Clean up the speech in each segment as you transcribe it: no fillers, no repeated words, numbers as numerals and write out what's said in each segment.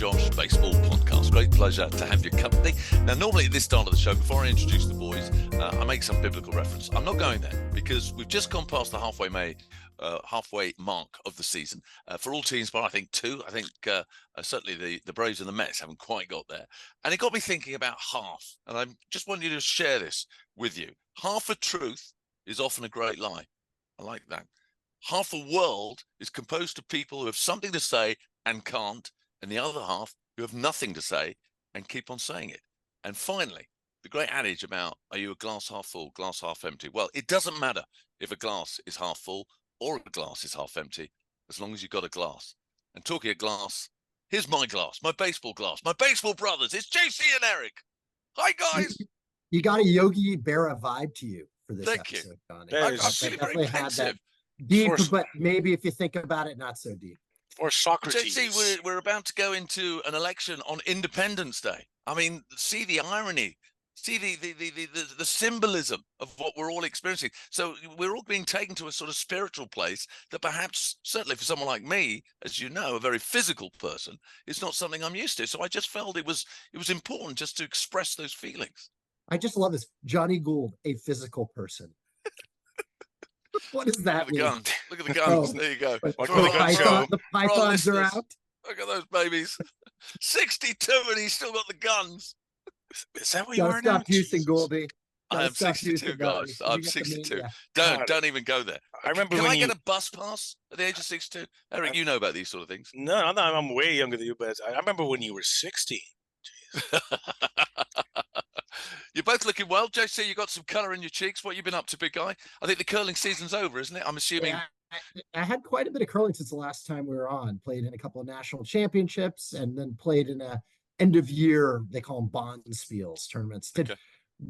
Josh Baseball Podcast. Great pleasure to have your company. Now, normally at this start of the show, before I introduce the boys, I make some biblical reference. I'm not going there because we've just gone past the halfway mark of the season for all teams, but I think two. I think certainly the Braves and the Mets haven't quite got there. And it got me thinking about half. And I just want you to share this with you. Half a truth is often a great lie. I like that. Half the world is composed of people who have something to say and can't, and the other half who have nothing to say and keep on saying it. And finally, the great adage about, are you a glass half full, glass half empty? Well, it doesn't matter if a glass is half full or a glass is half empty, as long as you've got a glass. And talking of glass, here's my glass, my baseball glass, my baseball brothers. It's JC and Erik. Hi, guys. You got a Yogi Berra vibe to you for this Thank episode, Jonny. I'm feeling very pensive. Deep, but maybe if you think about it, not so deep. Or Socrates. JC, we're about to go into an election on Independence Day. I mean, see the irony, see the symbolism of what we're all experiencing. So we're all being taken to a sort of spiritual place that perhaps, certainly for someone like me, as you know, a very physical person, is not something I'm used to. So I just felt it was important just to express those feelings. I just love this. Johnny Gould, a physical person. What does that mean? Look at the guns. There you go. The pythons are out. Look at those babies. 62 and he's still got the guns. Is that what you are now? Stop using Goldie. I am 62, guys. I'm 62. Don't even go there. I remember Can I get a bus pass at the age of 62? Erik, you know about these sort of things. No, I'm way younger than you, but I remember when you were 60. You're both looking well. JC, you got some colour in your cheeks. What have you been up to, big guy? I think the curling season's over, isn't it? I'm assuming. Yeah, I had quite a bit of curling since the last time we were on. Played in a couple of national championships and then played in a end of year, they call them Bonspiels tournaments.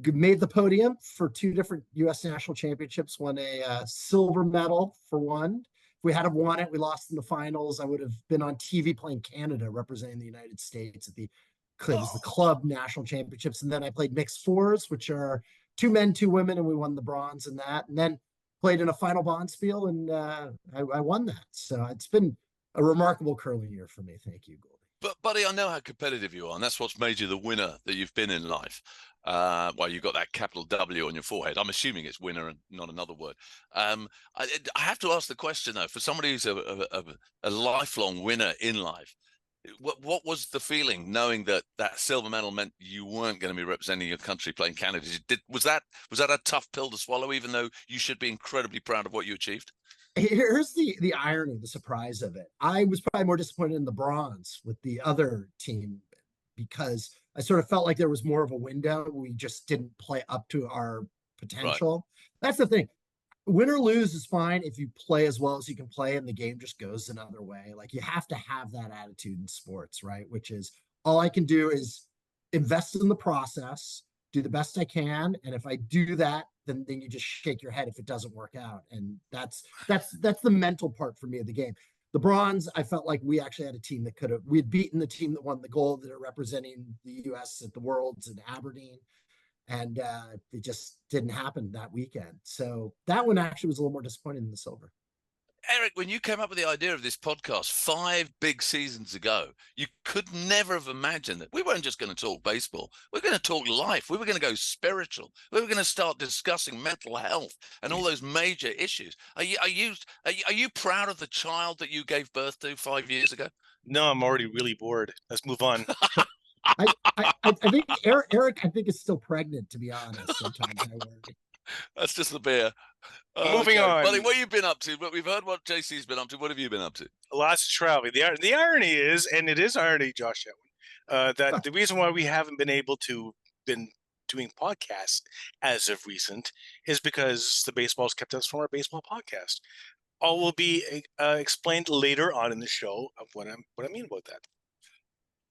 Made the podium for 2 different U.S. national championships. Won a silver medal for one. If we had have won it, we lost in the finals. I would have been on TV playing Canada, representing the United States at the club national championships. And then I played mixed fours, which are 2 men, 2 women, and we won the bronze in that. And then played in a final Bonspiel, and I won that. So it's been a remarkable curling year for me. Thank you, Goldie. But buddy, I know how competitive you are, and that's what's made you the winner that you've been in life. Well, you've got that capital W on your forehead. I'm assuming it's winner and not another word. I have to ask the question though, for somebody who's a lifelong winner in life, what was the feeling knowing that silver medal meant you weren't going to be representing your country playing Canada? Was that a tough pill to swallow, even though you should be incredibly proud of what you achieved? Here's the irony, the surprise of it. I was probably more disappointed in the bronze with the other team because I sort of felt like there was more of a window. We just didn't play up to our potential. Right. That's the thing. Win or lose is fine if you play as well as you can play and the game just goes another way. Like, you have to have that attitude in sports, right? Which is, all I can do is invest in the process, do the best I can. And if I do that, then you just shake your head if it doesn't work out. And that's the mental part for me of the game. The bronze, I felt like we actually had a team that we had beaten the team that won the gold, that are representing the U.S. at the Worlds in Aberdeen. And it just didn't happen that weekend. So that one actually was a little more disappointing than the silver. Erik, when you came up with the idea of this podcast 5 big seasons ago, you could never have imagined that we weren't just going to talk baseball. We're going to talk life. We were going to go spiritual. We were going to start discussing mental health and all those major issues. Are you proud of the child that you gave birth to 5 years ago? No, I'm already really bored. Let's move on. I think Erik, I think, is still pregnant, to be honest. Sometimes I worry. That's just the beer. Moving on. Buddy, what have you been up to? But we've heard what JC's been up to. What have you been up to? Lots of traveling. The irony is, and it is irony, Josh, that the reason why we haven't been able to been doing podcasts as of recent is because the baseball's kept us from our baseball podcast. All will be explained later on in the show of what I mean about that.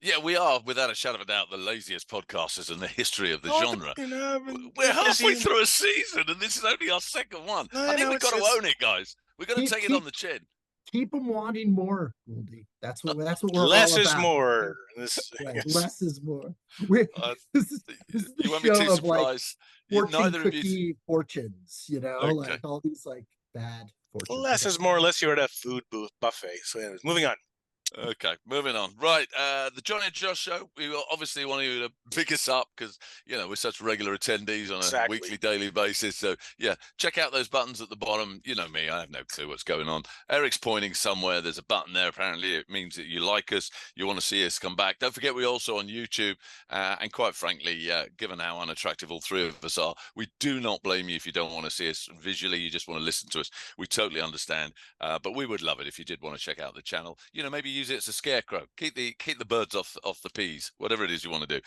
Yeah, we are, without a shadow of a doubt, the laziest podcasters in the history of the genre. We're halfway through a season, and this is only our second one. I think we've got to own it, guys. We've got to take it on the chin. Keep them wanting more, Goldie. That's what we're all about. Less is more. Less is more. This is the you won't be too surprised. Neither of you fortunes, like all these like bad fortunes. Less is more, unless you're at a food booth buffet. So anyways, moving on. Okay, moving on. Right, the Jonny and Josh show. We obviously want you to pick us up because we're such regular attendees on a Exactly. weekly, daily basis. So yeah, check out those buttons at the bottom. You know me, I have no clue what's going on. Eric's pointing somewhere. There's a button there. Apparently, it means that you like us. You want to see us come back. Don't forget, we're also on YouTube. And quite frankly, given how unattractive all three of us are, we do not blame you if you don't want to see us visually. You just want to listen to us. We totally understand. But we would love it if you did want to check out the channel. Maybe use it as a scarecrow. Keep the birds off the peas. Whatever it is you want to do.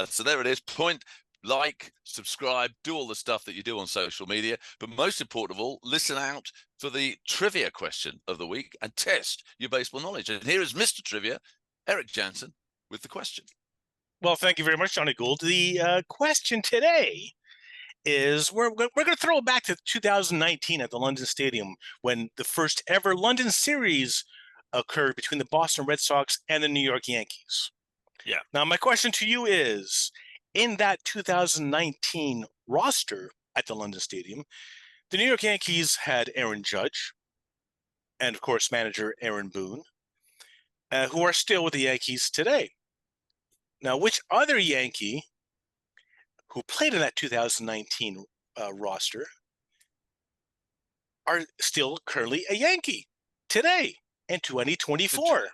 So there it is. Point, like, subscribe, do all the stuff that you do on social media. But most important of all, listen out for the trivia question of the week and test your baseball knowledge. And here is Mr. Trivia, Erik Jansen, with the question. Well, thank you very much, Johnny Gould. The question today is we're going to throw it back to 2019 at the London Stadium when the first ever London series occurred between the Boston Red Sox and the New York Yankees. Yeah. Now, my question to you is, in that 2019 roster at the London Stadium, the New York Yankees had Aaron Judge and, of course, manager Aaron Boone, who are still with the Yankees today. Now, which other Yankee who played in that 2019 roster are still currently a Yankee today in 2024?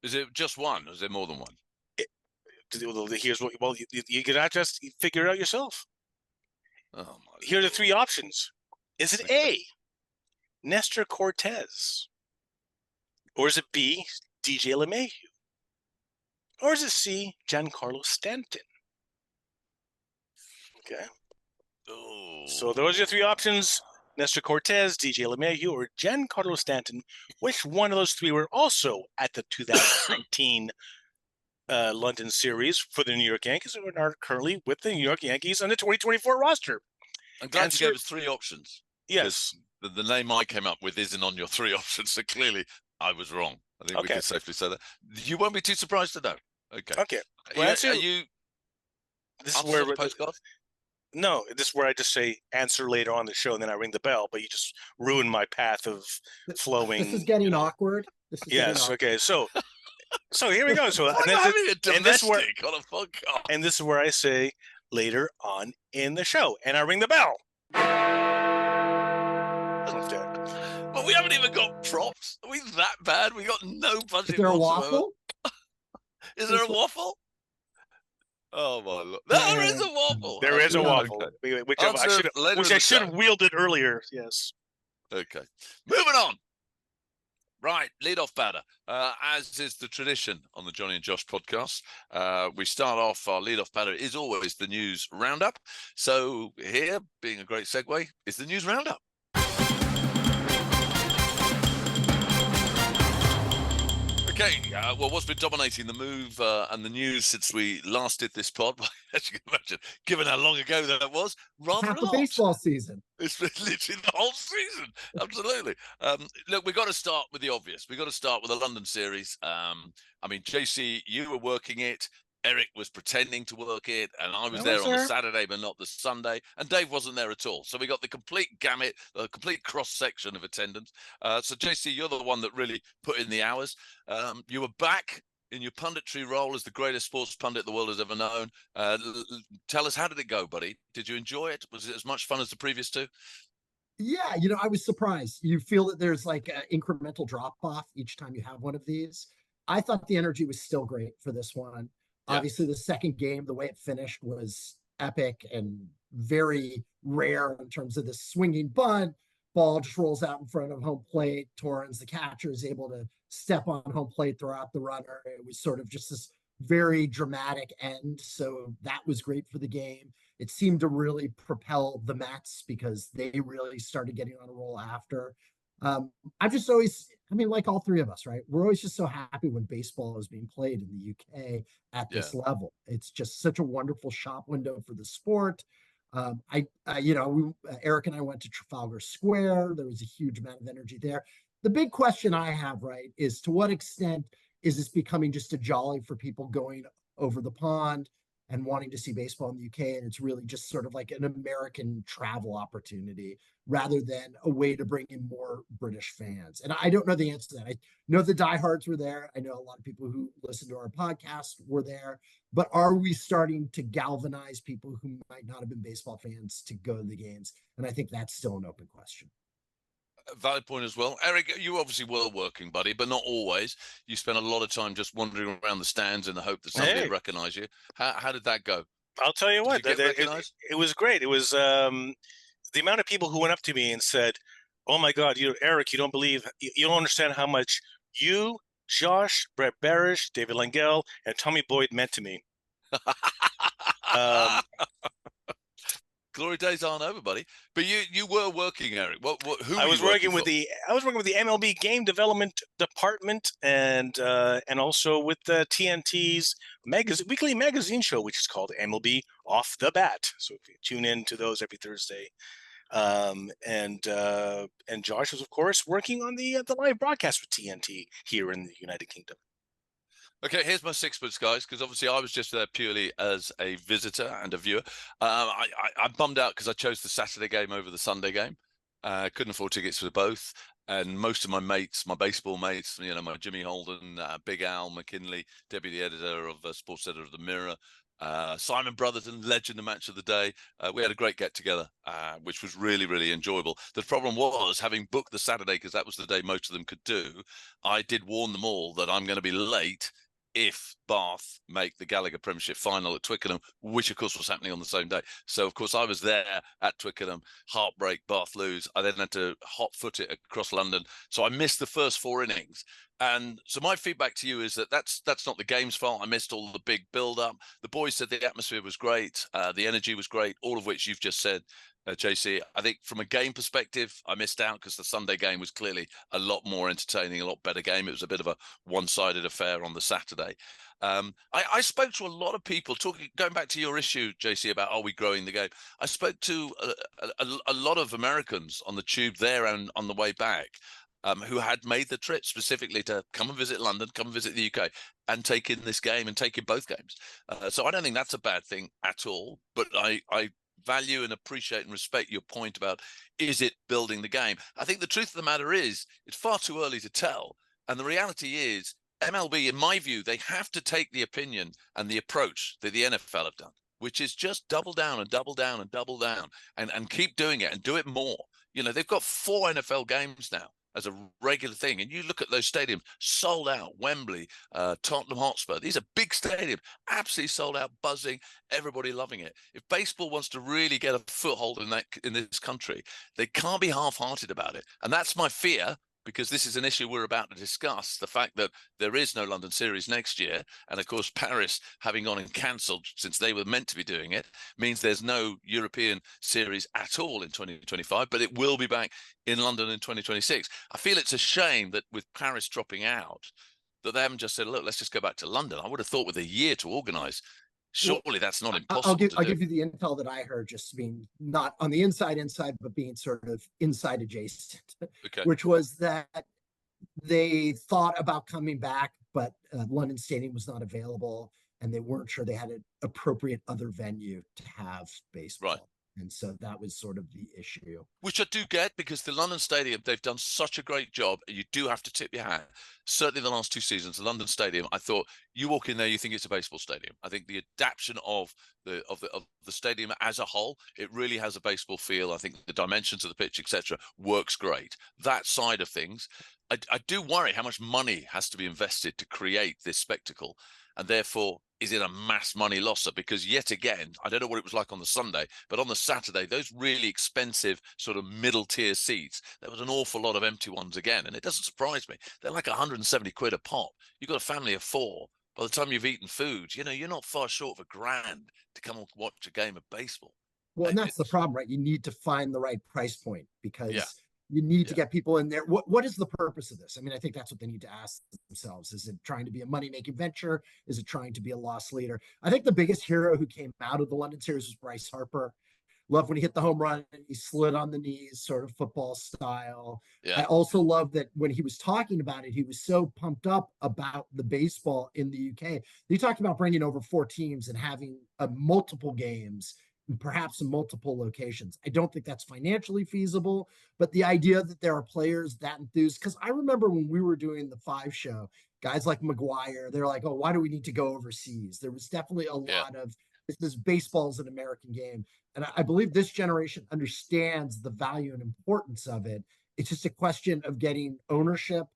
Is it just one? Or is there more than one? Here's what. Well, you cannot just figure it out yourself. Oh my! Here are the three options. Is it A, Nestor Cortez, or is it B, DJ LeMahieu, or is it C, Giancarlo Stanton? Okay. Oh. So those are your three options: Nestor Cortez, DJ LeMahieu, or Giancarlo Stanton. Which one of those three were also at the 2019 London series for the New York Yankees and are currently with the New York Yankees on the 2024 roster? I'm glad you gave us three options. Yes. The name I came up with isn't on your three options, so clearly I was wrong. I think we can safely say that. You won't be too surprised to know. Okay. Okay. Well, are you? This is where the postcard? No, this is where I just say answer later on the show, and then I ring the bell. But you just ruined my path of flowing. This is getting awkward. Yes. Okay. So here we go. So and this is where on a podcast. And this is where I say later on in the show, and I ring the bell. But we haven't even got props. Are we that bad? We got no budget. Is there a waffle? Is there a waffle? Oh my lord! There is a waffle. There is a waffle, okay. which I should have wielded earlier. Yes. Okay. Moving on. Right, leadoff batter. As is the tradition on the Jonny and Josh podcast, we start off, our leadoff batter is always the news roundup. So here, being a great segue, is the news roundup. Okay, well, what's been dominating the move and the news since we last did this pod, as you can imagine, given how long ago that was, rather half a the lot. baseball season. It's been literally the whole season. Absolutely. Look, we've got to start with the obvious. We've got to start with the London series. I mean, JC, you were working it. Erik was pretending to work it, and I was there on the Saturday, but not the Sunday. And Dave wasn't there at all. So we got the complete gamut, the complete cross-section of attendance. So, JC, you're the one that really put in the hours. You were back in your punditry role as the greatest sports pundit the world has ever known. Tell us, how did it go, buddy? Did you enjoy it? Was it as much fun as the previous two? Yeah, I was surprised. You feel that there's like an incremental drop-off each time you have one of these. I thought the energy was still great for this one. Yeah. Obviously, the second game, the way it finished was epic and very rare in terms of the swinging bunt. Ball just rolls out in front of home plate. Torrens, the catcher, is able to step on home plate, throw out the runner. It was sort of just this very dramatic end. So that was great for the game. It seemed to really propel the Mets because they really started getting on a roll after. I'm just always, like all three of us, right? We're always just so happy when baseball is being played in the UK at this level. It's just such a wonderful shop window for the sport. Erik and I went to Trafalgar Square. There was a huge amount of energy there. The big question I have, right, is to what extent is this becoming just a jolly for people going over the pond? and wanting to see baseball in the UK. And it's really just sort of like an American travel opportunity rather than a way to bring in more British fans. And I don't know the answer to that. I know the diehards were there. I know a lot of people who listen to our podcast were there. But are we starting to galvanize people who might not have been baseball fans to go to the games? And I think that's still an open question. Valid point as well. Erik, you obviously were working, buddy, but not always. You spent a lot of time just wandering around the stands in the hope that somebody would recognize you. How did that go? I'll tell you what, Did you get recognized? it was great. It was the amount of people who went up to me and said, "Oh my God, Erik, you don't believe, you don't understand how much you, Josh, Brett Barish, David Lengel, and Tommy Boyd meant to me." Glory days aren't over, buddy. But you were working, Erik. Who I were was you working with for? I was working with the MLB game development department and also with the TNT's weekly magazine show, which is called MLB Off the Bat. So if you tune in to those every Thursday, and Josh was of course working on the live broadcast with TNT here in the United Kingdom. Okay, here's my sixpence, guys, because obviously I was just there purely as a visitor and a viewer. I'm bummed out because I chose the Saturday game over the Sunday game. Couldn't afford tickets for both. And most of my mates, my baseball mates, my Jimmy Holden, Big Al McKinley, deputy editor of Sports Editor of the Mirror, Simon Brotherton, legend of Match of the Day. We had a great get together, which was really, really enjoyable. The problem was having booked the Saturday, because that was the day most of them could do. I did warn them all that I'm going to be late if Bath make the Gallagher Premiership final at Twickenham, which of course was happening on the same day. So of course I was there at Twickenham, heartbreak, Bath lose. I then had to hot foot it across London. So I missed the first 4 innings. And so my feedback to you is that that's not the game's fault. I missed all the big build up. The boys said the atmosphere was great. The energy was great, all of which you've just said. JC, I think from a game perspective, I missed out because the Sunday game was clearly a lot more entertaining, a lot better game. It was a bit of a one-sided affair on the Saturday. I spoke to a lot of people going back to your issue, JC, about are we growing the game? I spoke to a lot of Americans on the tube there and on the way back who had made the trip specifically to come and visit London, come and visit the UK and take in this game and take in both games. So I don't think that's a bad thing at all, but I value and appreciate and respect your point about, is it building the game? I think the truth of the matter is it's far too early to tell. And the reality is MLB, in my view, they have to take the opinion and the approach that the NFL have done, which is just double down and double down and double down and keep doing it and do it more. They've got 4 NFL games now as a regular thing. And you look at those stadiums, sold out, Wembley, Tottenham Hotspur. These are big stadiums, absolutely sold out, buzzing, everybody loving it. If baseball wants to really get a foothold in this country, they can't be half-hearted about it. And that's my fear, because this is an issue we're about to discuss, the fact that there is no London series next year. And of course, Paris having gone and cancelled since they were meant to be doing it means there's no European series at all in 2025, but it will be back in London in 2026. I feel it's a shame that with Paris dropping out, that they haven't just said, look, let's just go back to London. I would have thought with a year to organise. Surely that's not impossible. I'll give you the intel that I heard, just being not on the inside, but being sort of inside adjacent, okay. Which was that they thought about coming back, but London Stadium was not available, and they weren't sure they had an appropriate other venue to have baseball. Right. And so that was sort of the issue. Which I do get, because the London Stadium, they've done such a great job. You do have to tip your hat. Certainly the last 2 seasons, the London Stadium, I thought you walk in there, you think it's a baseball stadium. I think the adaptation of the stadium as a whole, it really has a baseball feel. I think the dimensions of the pitch, etc., works great. That side of things, I do worry how much money has to be invested to create this spectacle. And therefore, is it a mass money losser? Because yet again, I don't know what it was like on the Sunday, but on the Saturday, those really expensive sort of middle tier seats, there was an awful lot of empty ones again. And it doesn't surprise me. They're like 170 quid a pop. You've got a family of 4. By the time you've eaten food, you're not far short of $1,000 to come and watch a game of baseball. Well, and that's the problem, right? You need to find the right price point, because you need to get people in there. What is the purpose of this? I mean, I think that's what they need to ask themselves. Is it trying to be a money-making venture? Is it trying to be a loss leader? I think the biggest hero who came out of the London series was Bryce Harper. Love when he hit the home run and he slid on the knees, sort of football style. Yeah. I also love that when he was talking about it, he was so pumped up about the baseball in the UK. He talked about bringing over 4 teams and having multiple games, and perhaps in multiple locations. I don't think that's financially feasible, but the idea that there are players that enthused, because I remember when we were doing the 5 show, guys like McGuire, they're like, oh, why do we need to go overseas? There was definitely a lot of this baseball is an American game. And I believe this generation understands the value and importance of it. It's just a question of getting ownership.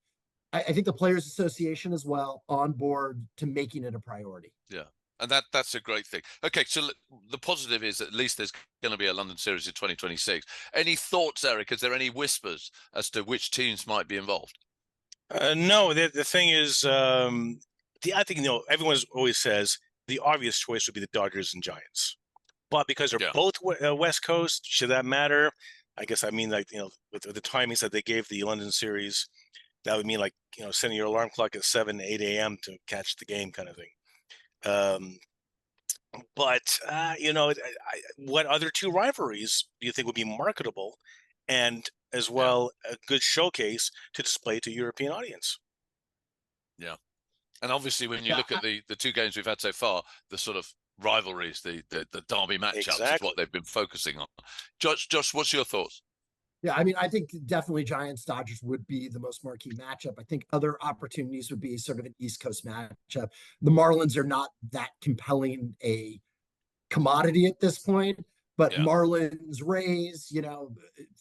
I think the Players Association as well on board to making it a priority. Yeah. And that's a great thing. Okay, so the positive is at least there's going to be a London series in 2026. Any thoughts, Erik? Is there any whispers as to which teams might be involved? No, the thing is, I think, everyone always says the obvious choice would be the Dodgers and Giants. But because they're both West Coast, should that matter? I guess I mean, like, with the timings that they gave the London series, that would mean like, setting your alarm clock at 7, 8 a.m. to catch the game kind of thing. What other 2 rivalries do you think would be marketable and as well a good showcase to display to European audience? Yeah. And obviously when you look at the 2 games we've had so far, the sort of rivalries, the derby matchups is what they've been focusing on. Josh, what's your thoughts? Yeah, I mean, I think definitely Giants Dodgers would be the most marquee matchup. I think other opportunities would be sort of an East Coast matchup. The Marlins are not that compelling a commodity at this point, but Marlins, Rays,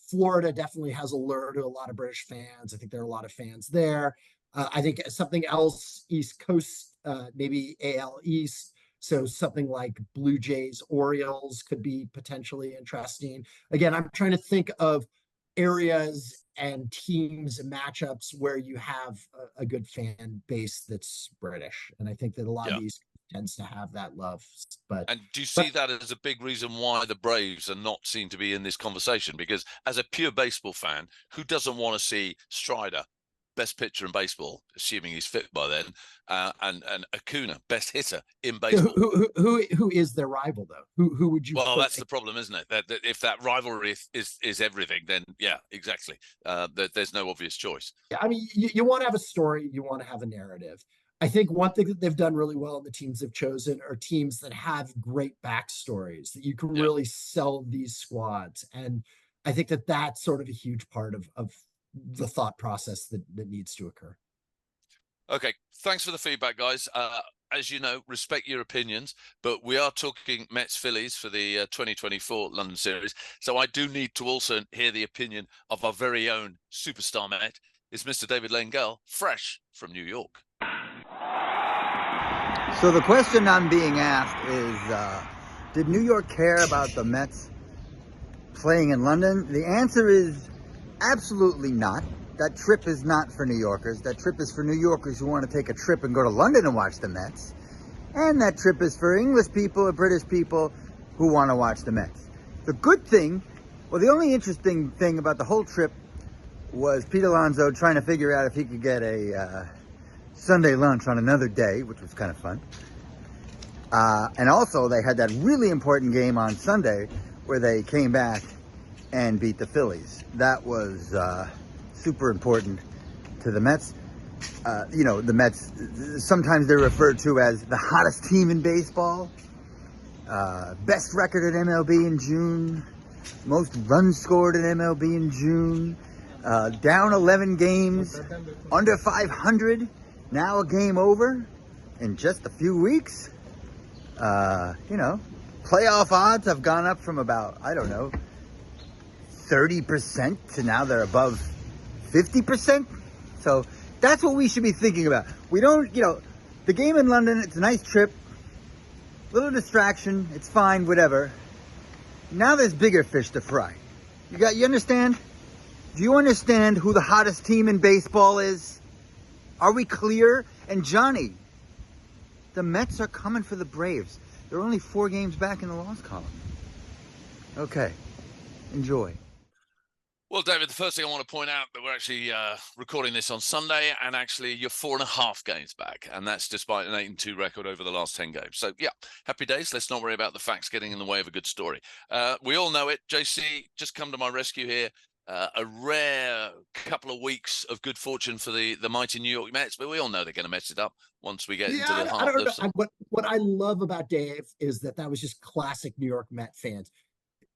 Florida definitely has allure to a lot of British fans. I think there are a lot of fans there. I think something else, East Coast, maybe AL East. So something like Blue Jays, Orioles could be potentially interesting. Again, I'm trying to think of areas and teams and matchups where you have a good fan base that's British. And I think that a lot of these tends to have that love. And do you see that as a big reason why the Braves are not seen to be in this conversation? Because as a pure baseball fan, who doesn't want to see Strider, best pitcher in baseball, assuming he's fit by then, and Acuna, best hitter in baseball? Who is their rival though? Who would you? Well, that's the problem, isn't it? That if that rivalry is everything, then exactly. There's no obvious choice. Yeah, I mean, you want to have a story, you want to have a narrative. I think one thing that they've done really well in the teams they've chosen are teams that have great backstories that you can really sell these squads, and I think that that's sort of a huge part of the thought process that needs to occur. Okay, thanks for the feedback, guys. As you know, respect your opinions, but we are talking Mets Phillies for the 2024 London series. So I do need to also hear the opinion of our very own superstar Met. It's Mr. David Lengel, fresh from New York. So the question I'm being asked is, did New York care about the Mets playing in London? The answer is absolutely not. That trip is not for New Yorkers. That trip is for New Yorkers who want to take a trip and go to London and watch the Mets. And that trip is for English people or British people who want to watch the Mets. The good thing, well, the only interesting thing about the whole trip was Pete Alonso trying to figure out if he could get a Sunday lunch on another day, which was kind of fun. And also they had that really important game on Sunday where they came back and beat the Phillies. That was super important to the Mets. The Mets, sometimes they're referred to as the hottest team in baseball. Best record in MLB in June. Most runs scored in MLB in June. Down 11 games, under 500. Now a game over in just a few weeks. Playoff odds have gone up from about, 30% to now they're above 50%. So that's what we should be thinking about. We don't, the game in London, it's a nice trip, little distraction, it's fine, whatever. Now there's bigger fish to fry. You understand? Do you understand who the hottest team in baseball is? Are we clear? And Jonny, the Mets are coming for the Braves. They're only 4 games back in the loss column. Okay, enjoy. Well, David, the first thing I want to point out that we're actually recording this on Sunday, and actually you're 4.5 games back, and that's despite an 8-2 record over the last 10 games. So, yeah, happy days. Let's not worry about the facts getting in the way of a good story. We all know it. JC, just come to my rescue here. A rare couple of weeks of good fortune for the mighty New York Mets, but we all know they're going to mess it up once we get into the I don't know. half. What I love about Dave is that was just classic New York Met fans.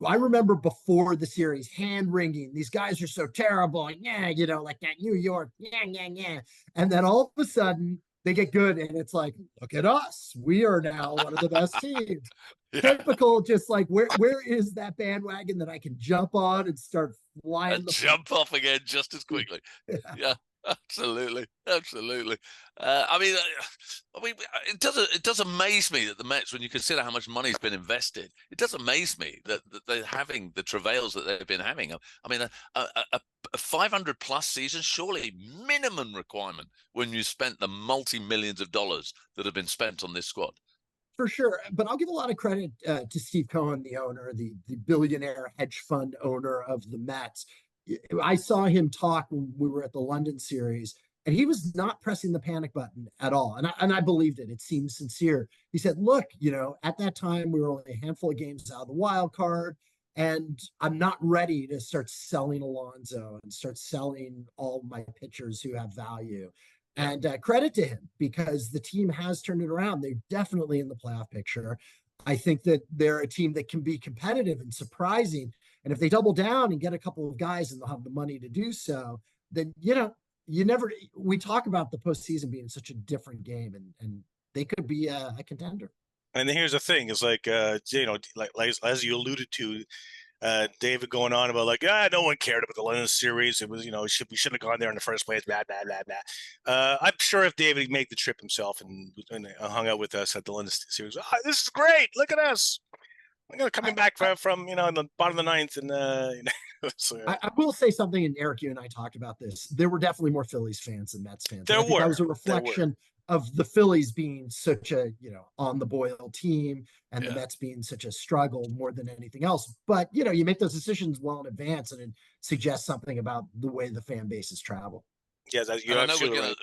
I remember before the series, hand wringing. These guys are so terrible. Yeah, like that New York. Yeah. And then all of a sudden they get good, and it's like, look at us. We are now one of the best teams. Yeah. Typical, just like where is that bandwagon that I can jump on and start flying? And jump off again just as quickly. Yeah. Absolutely. I mean, it does amaze me that the Mets, when you consider how much money's been invested, it does amaze me that they're having the travails that they've been having. I mean, a 500 plus season, surely minimum requirement when you spent the multi-millions of dollars that have been spent on this squad. For sure. But I'll give a lot of credit to Steve Cohen, the owner, the billionaire hedge fund owner of the Mets. I saw him talk when we were at the London series, and he was not pressing the panic button at all. And I believed it. It seemed sincere. He said, look, at that time we were only a handful of games out of the wild card, and I'm not ready to start selling Alonso and start selling all my pitchers who have value. And credit to him, because the team has turned it around. They're definitely in the playoff picture. I think that they're a team that can be competitive and surprising. And if they double down and get a couple of guys and they'll have the money to do so, then, we talk about the postseason being such a different game, and they could be a contender. And here's the thing, is like, like as you alluded to, David going on about no one cared about the London series. It was, we shouldn't have gone there in the first place, blah, blah, blah, blah. I'm sure if David made the trip himself and hung out with us at the London series, this is great. Look at us. Coming back from in the bottom of the ninth, and so, I will say something, and Erik, you and I talked about this. There were definitely more Phillies fans than Mets fans. That was a reflection of the Phillies being such a on the boil team, and the Mets being such a struggle more than anything else. But you make those decisions well in advance, and it suggests something about the way the fan bases travel. Yes, you're absolutely right.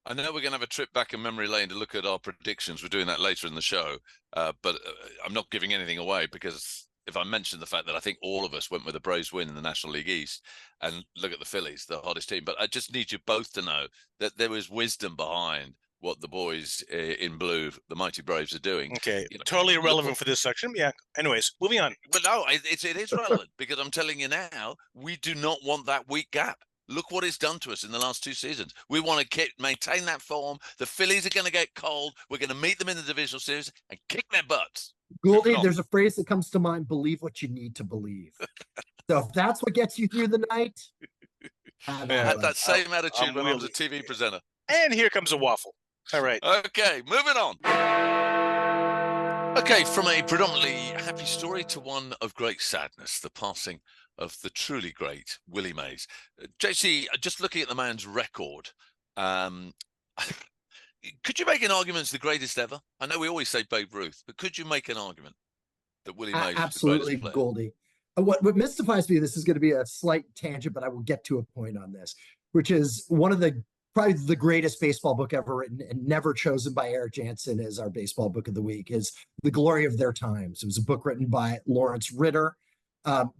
I know we're going to have a trip back in memory lane to look at our predictions. We're doing that later in the show, but I'm not giving anything away, because if I mention the fact that I think all of us went with the Braves win in the National League East, and look at the Phillies, the hottest team. But I just need you both to know that there was wisdom behind what the boys in blue, the mighty Braves, are doing. Okay, totally irrelevant for this section. Yeah. Anyways, moving on. But no, it is relevant, because I'm telling you now, we do not want that weak gap. Look what it's done to us in the last 2 seasons. We want to maintain that form. The Phillies are going to get cold. We're going to meet them in the divisional series and kick their butts. Goldie, there's a phrase that comes to mind: believe what you need to believe. So if that's what gets you through the night, I had that same attitude when I was a TV presenter. And here comes a waffle. All right. Okay, moving on. Okay, from a predominantly happy story to one of great sadness, the passing of the truly great Willie Mays. JC, just looking at the man's record, could you make an argument as the greatest ever? I know we always say Babe Ruth, but could you make an argument that Willie Mays absolutely, was the greatest player? Goldie. What mystifies me, this is going to be a slight tangent, but I will get to a point on this, which is one of probably the greatest baseball book ever written, and never chosen by Erik Jansen as our baseball book of the week, is The Glory of Their Times. It was a book written by Lawrence Ritter.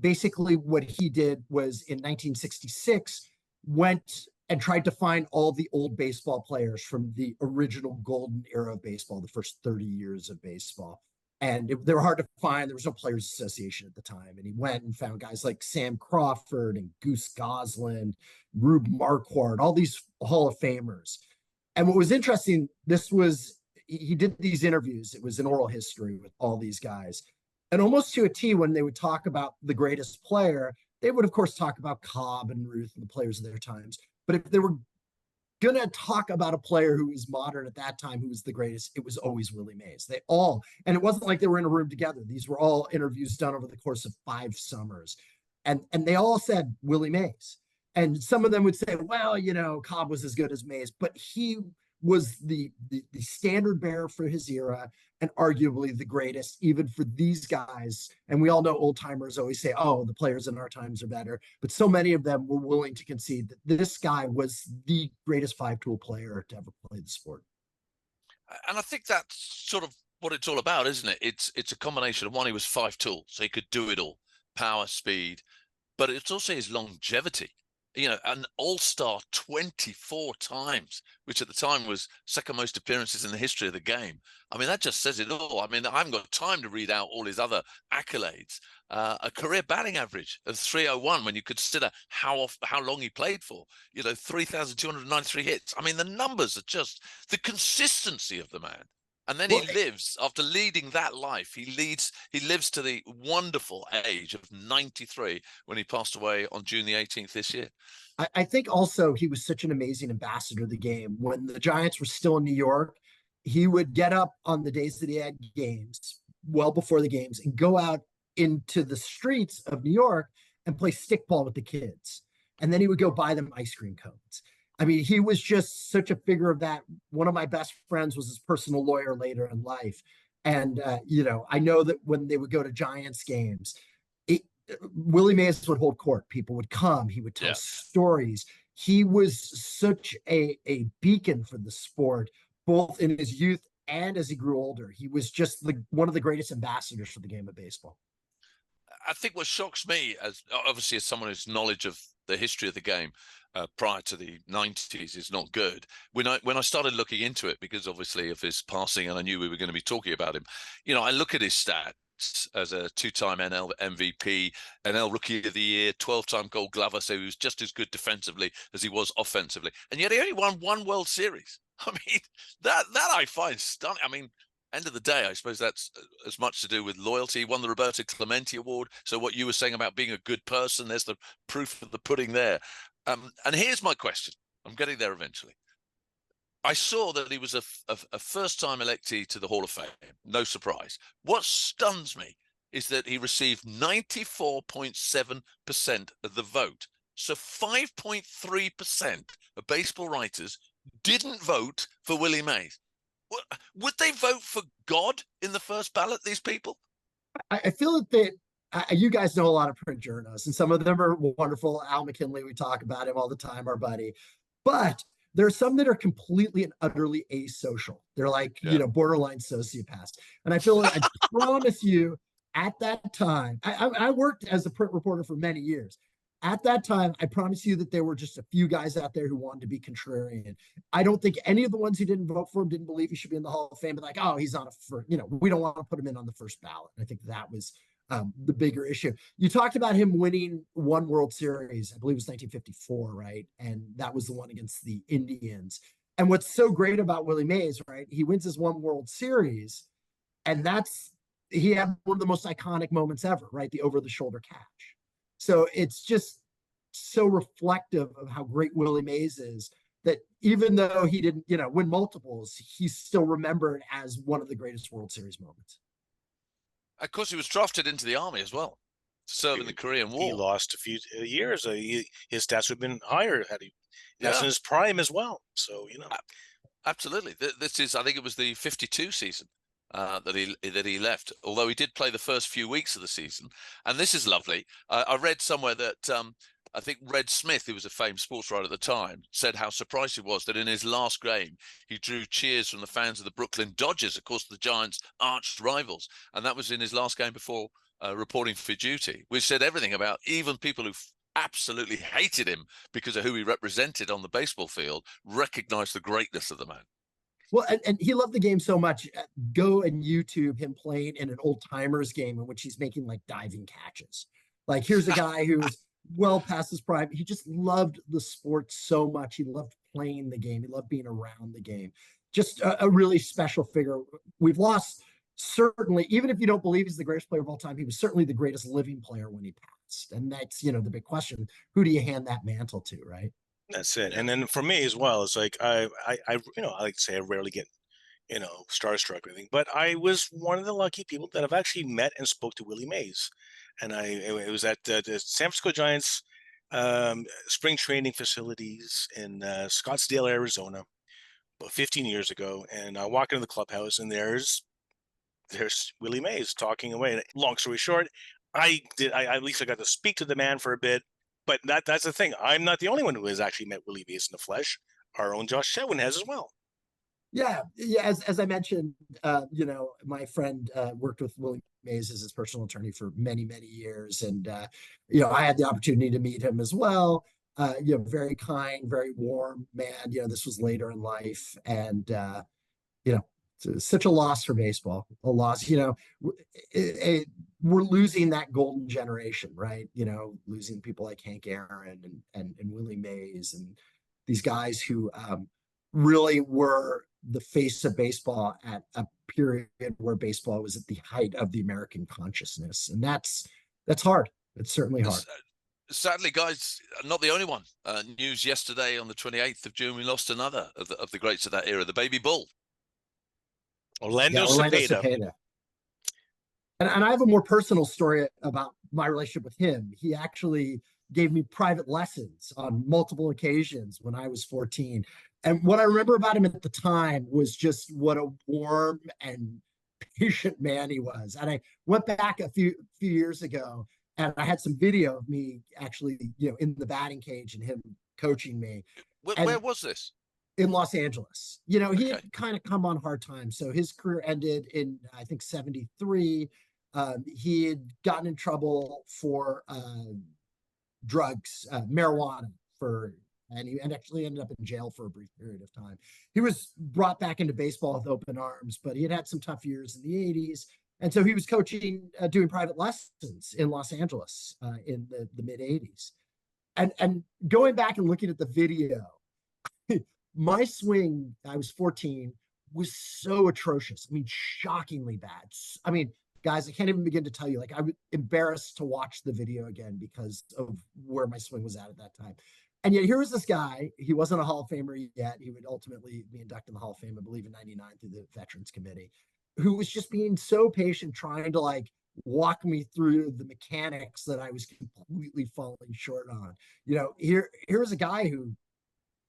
Basically what he did was, in 1966, went and tried to find all the old baseball players from the original golden era of baseball, the first 30 years of baseball. And they were hard to find. There was no Players Association at the time. And he went and found guys like Sam Crawford and Goose Goslin, Rube Marquardt, all these Hall of Famers. And what was interesting, he did these interviews. It was an oral history with all these guys. And almost to a T, when they would talk about the greatest player, they would, of course, talk about Cobb and Ruth and the players of their times. But if they were going to talk about a player who was modern at that time, who was the greatest, it was always Willie Mays. And it wasn't like they were in a room together. These were all interviews done over the course of 5 summers. And they all said Willie Mays. And some of them would say, well, Cobb was as good as Mays. But he was the standard bearer for his era and arguably the greatest, even for these guys. And we all know old timers always say, oh, the players in our times are better. But so many of them were willing to concede that this guy was the greatest five-tool player to ever play the sport. And I think that's sort of what it's all about, isn't it? It's a combination of one, he was five-tool, so he could do it all, power, speed, but it's also his longevity. You know, an all-star 24 times, which at the time was second most appearances in the history of the game. I mean, that just says it all. I mean, I haven't got time to read out all his other accolades. A career batting average of 301 when you consider how long he played for. You know, 3,293 hits. I mean, the numbers are just the consistency of the man. And then he lives, after leading that life, he lives to the wonderful age of 93 when he passed away on June the 18th this year. I think also he was such an amazing ambassador of the game. When the Giants were still in New York, he would get up on the days that he had games, well before the games, and go out into the streets of New York and play stickball with the kids. And then he would go buy them ice cream cones. I mean, he was just such a figure of that. One of my best friends was his personal lawyer later in life. And, you know, I know that when they would go to Giants games, Willie Mays would hold court. People would come. He would tell stories. He was such a beacon for the sport, both in his youth and as he grew older. He was just one of the greatest ambassadors for the game of baseball. I think what shocks me, as obviously as someone who's knowledge of the history of the game prior to the 90s is not good. When I started looking into it, because obviously of his passing, and I knew we were going to be talking about him, you know, I look at his stats as a two-time NL MVP, NL Rookie of the Year, 12-time Gold Glover, so he was just as good defensively as he was offensively, and yet he only won one World Series. I mean, that I find stunning. I mean, end of the day, I suppose that's as much to do with loyalty. He won the Roberto Clemente Award. So what you were saying about being a good person, there's the proof of the pudding there. And here's my question. I'm getting there eventually. I saw that he was a first-time electee to the Hall of Fame. No surprise. What stuns me is that he received 94.7% of the vote. So 5.3% of baseball writers didn't vote for Willie Mays. Would they vote for God in the first ballot, these people? I feel that you guys know a lot of print journalists, and some of them are wonderful. Al McKinley, we talk about him all the time, our buddy. But there are some that are completely and utterly asocial. They're like, you know, borderline sociopaths. And I feel like I promise you, at that time, I worked as a print reporter for many years. At that time, I promise you that there were just a few guys out there who wanted to be contrarian. I don't think any of the ones who didn't vote for him didn't believe he should be in the Hall of Fame, but like, oh, he's on you know, we don't want to put him in on the first ballot. And I think that was the bigger issue. You talked about him winning one World Series, I believe it was 1954, right? And that was the one against the Indians. And what's so great about Willie Mays, right? He wins his one World Series, and he had one of the most iconic moments ever, right? The over-the-shoulder catch. So it's just so reflective of how great Willie Mays is that even though he didn't, you know, win multiples, he's still remembered as one of the greatest World Series moments. Of course, he was drafted into the Army as well, to serve in the Korean War. He lost a few years. His stats would have been higher had he. That's in his prime as well. So, you know. Absolutely. This is, I think it was the 52 season. That he left, although he did play the first few weeks of the season. And this is lovely. I read somewhere that I think Red Smith, who was a famed sports writer at the time, said how surprised he was that in his last game, he drew cheers from the fans of the Brooklyn Dodgers, of course, the Giants' arch rivals. And that was in his last game before reporting for duty, which said everything about even people who absolutely hated him because of who he represented on the baseball field, recognized the greatness of the man. Well, and he loved the game so much. Go and YouTube him playing in an old timers game in which he's making like diving catches. Like, here's a guy who's well past his prime. He just loved the sport so much. He loved playing the game. He loved being around the game. Just a really special figure. We've lost, certainly, even if you don't believe he's the greatest player of all time, he was certainly the greatest living player when he passed. And that's, you know, the big question. Who do you hand that mantle to, right? That's it. And then for me as well, it's like I you know, I like to say I rarely get, you know, starstruck or anything, but I was one of the lucky people that I've actually met and spoke to Willie Mays. And it was at the San Francisco Giants spring training facilities in Scottsdale, Arizona, about 15 years ago, and I walk into the clubhouse, and there's Willie Mays talking away. And long story short, I at least I got to speak to the man for a bit. But that's the thing. I'm not the only one who has actually met Willie Mays in the flesh. Our own Josh Chetwin has as well. Yeah. As I mentioned, my friend worked with Willie Mays as his personal attorney for many, many years, and I had the opportunity to meet him as well. Very kind, very warm man. This was later in life, and it's such a loss for baseball. A loss. We're losing that golden generation, right? Losing people like Hank Aaron and Willie Mays and these guys who really were the face of baseball at a period where baseball was at the height of the American consciousness, and that's hard. It's certainly hard. Sadly, guys, not the only one. News yesterday on the 28th of June, we lost another of the greats of that era, the baby bull. Orlando Cepeda. And I have a more personal story about my relationship with him. He actually gave me private lessons on multiple occasions when I was 14. And what I remember about him at the time was just what a warm and patient man he was. And I went back a few years ago, and I had some video of me actually, in the batting cage and him coaching me. Where was this? In Los Angeles. He had kind of come on hard times. So his career ended in, I think, 73. He had gotten in trouble for drugs, marijuana, and he actually ended up in jail for a brief period of time. He was brought back into baseball with open arms, but he had some tough years in the 80s. And so he was coaching, doing private lessons in Los Angeles in the mid 80s. And going back and looking at the video, my swing, I was 14, was so atrocious. I mean, shockingly bad. I mean, guys, I can't even begin to tell you, like, I was embarrassed to watch the video again because of where my swing was at that time. And yet here was this guy. He wasn't a Hall of Famer yet. He would ultimately be inducted in the Hall of Fame, I believe, in 99 through the Veterans Committee, who was just being so patient, trying to walk me through the mechanics that I was completely falling short on. Here was a guy who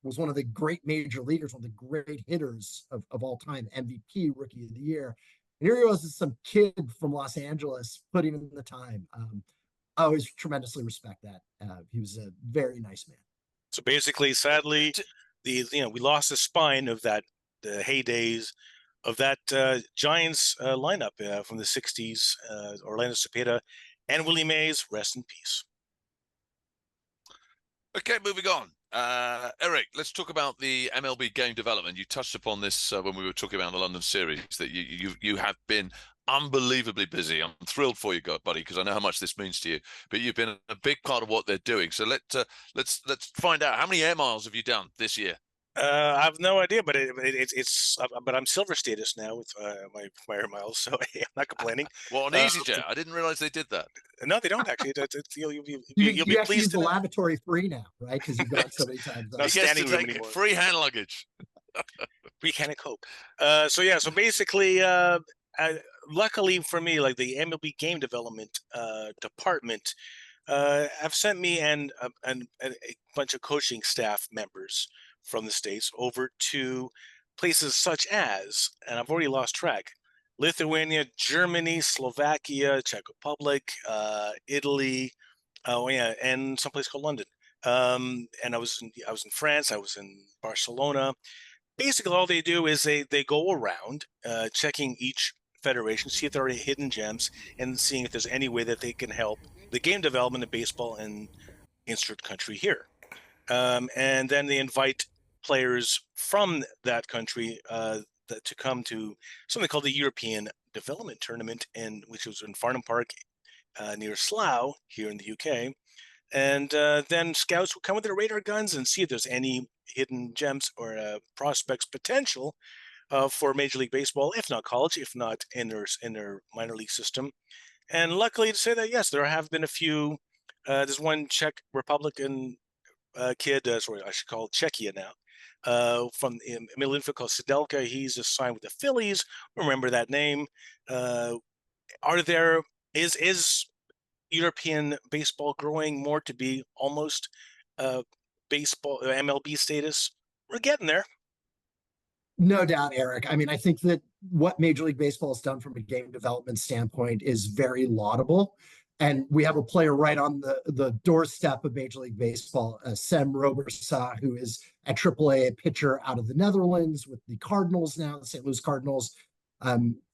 was one of the great major leaguers, one of the great hitters of all time, MVP, Rookie of the Year. And here he was, some kid from Los Angeles putting in the time. I always tremendously respect that. He was a very nice man. So basically, sadly, we lost the spine of the heydays of that Giants lineup from the 60s, Orlando Cepeda and Willie Mays. Rest in peace. Okay, moving on. Erik, let's talk about the MLB game development. You touched upon this when we were talking about the London series, that you have been unbelievably busy. I'm thrilled for you, buddy, because I know how much this means to you. But you've been a big part of what they're doing. So let's find out, how many air miles have you done this year? I have no idea, but but I'm silver status now with my air miles, so I'm not complaining. Well, on EasyJet, I didn't realize they did that. No, they don't actually. You'll you be actually pleased. Use the lavatory free now, right? Because you've gone so many times. No standing room anymore. Free hand luggage. Free can of Coke. So basically, luckily for me, like the MLB game development department have sent me and a bunch of coaching staff members from the States over to places such as, and I've already lost track, Lithuania, Germany, Slovakia, Czech Republic, Italy, and someplace called London. And I was in France, I was in Barcelona. Basically, all they do is they go around checking each federation, see if there are any hidden gems, and seeing if there's any way that they can help the game development of baseball in insert country here. And then they invite players from that country to come to something called the European Development Tournament, which was in Farnham Park near Slough here in the UK. And then scouts would come with their radar guns and see if there's any hidden gems or prospects potential for Major League Baseball, if not college, if not in their minor league system. And luckily to say that, yes, there have been a few. There's one Czech Republican kid, sorry, I should call it Czechia now, from the middle infield called Sedelka. He's just signed with the Phillies. Remember that name. Is European baseball growing more to be almost baseball MLB status? We're getting there. No doubt, Erik. I mean, I think that what Major League Baseball has done from a game development standpoint is very laudable. And we have a player right on the doorstep of Major League Baseball, Sem Robersa, who is a AAA pitcher out of the Netherlands with the Cardinals now, the St. Louis Cardinals.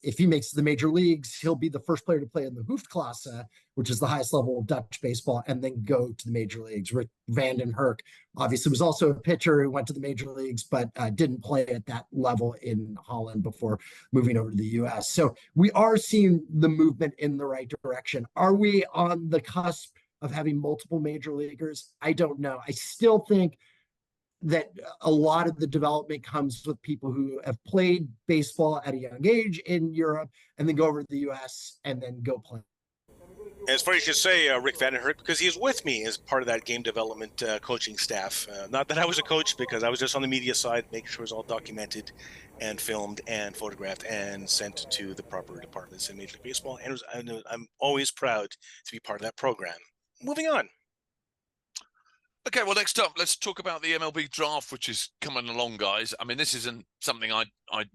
If he makes the major leagues, he'll be the first player to play in the Hoofdklasse, which is the highest level of Dutch baseball, and then go to the major leagues. Rick Van den Herk obviously was also a pitcher who went to the major leagues, but didn't play at that level in Holland before moving over to the US. So we are seeing the movement in the right direction. Are we on the cusp of having multiple major leaguers? I don't know. I still think that a lot of the development comes with people who have played baseball at a young age in Europe and then go over to the US and then go play. And it's funny you should say Rick Van den Herk, because he's with me as part of that game development coaching staff. Not that I was a coach, because I was just on the media side, making sure it's all documented and filmed and photographed and sent to the proper departments in Major League Baseball. And I'm always proud to be part of that program. Moving on. Okay, well, next up, let's talk about the MLB draft, which is coming along, guys. I mean, this isn't something I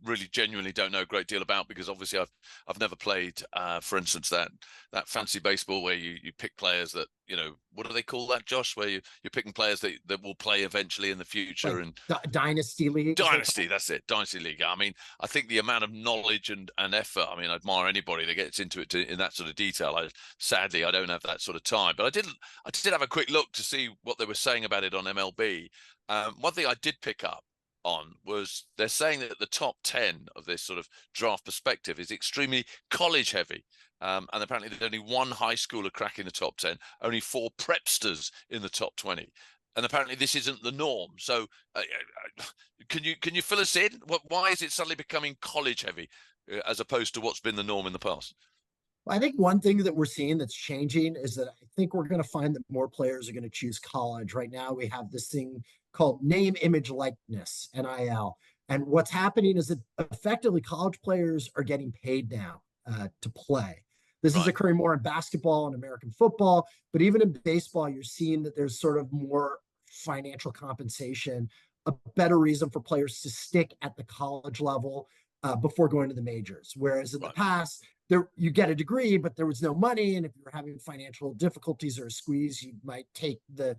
really genuinely don't know a great deal about, because obviously I've never played, for instance, that fancy baseball where you pick players that, you know, what do they call that, Josh? Where you're picking players that will play eventually in the future, Like and Dynasty League. Dynasty, that's it, Dynasty League. I mean, I think the amount of knowledge and effort, I mean, I admire anybody that gets into it in that sort of detail. Sadly, I don't have that sort of time, but I did have a quick look to see what they were saying about it on MLB. One thing I did pick up on was they're saying that the top 10 of this sort of draft perspective is extremely college heavy. And apparently there's only one high schooler cracking the top 10, only 4 prepsters in the top 20. And apparently this isn't the norm. So can you fill us in? Why is it suddenly becoming college heavy as opposed to what's been the norm in the past? I think one thing that we're seeing that's changing is that I think we're going to find that more players are going to choose college. Right now, we have this thing called name, image, likeness, NIL. And what's happening is that effectively college players are getting paid now to play. This is occurring more in basketball and American football, but even in baseball, you're seeing that there's sort of more financial compensation, a better reason for players to stick at the college level before going to the majors. Whereas in the past, you get a degree, but there was no money. And if you're having financial difficulties or a squeeze, you might take the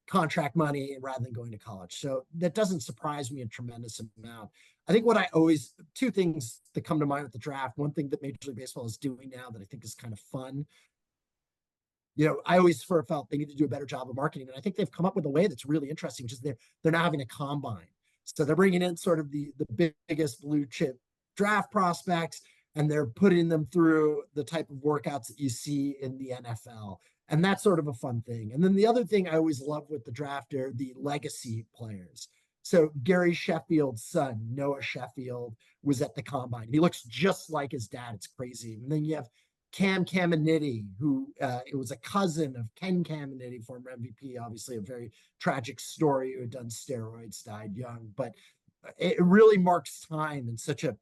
contract money rather than going to college. So that doesn't surprise me a tremendous amount. I think two things that come to mind with the draft. One thing that Major League Baseball is doing now that I think is kind of fun. You know, I always sort of felt they need to do a better job of marketing. And I think they've come up with a way that's really interesting, which is they're now having a combine. So they're bringing in sort of the biggest blue chip draft prospects, and they're putting them through the type of workouts that you see in the NFL. And that's sort of a fun thing. And then the other thing I always love with the draft are the legacy players. So Gary Sheffield's son, Noah Sheffield, was at the combine. He looks just like his dad. It's crazy. And then you have Cam Caminiti, who it was a cousin of Ken Caminiti, former MVP, obviously a very tragic story, who had done steroids, died young. But it really marks time in such a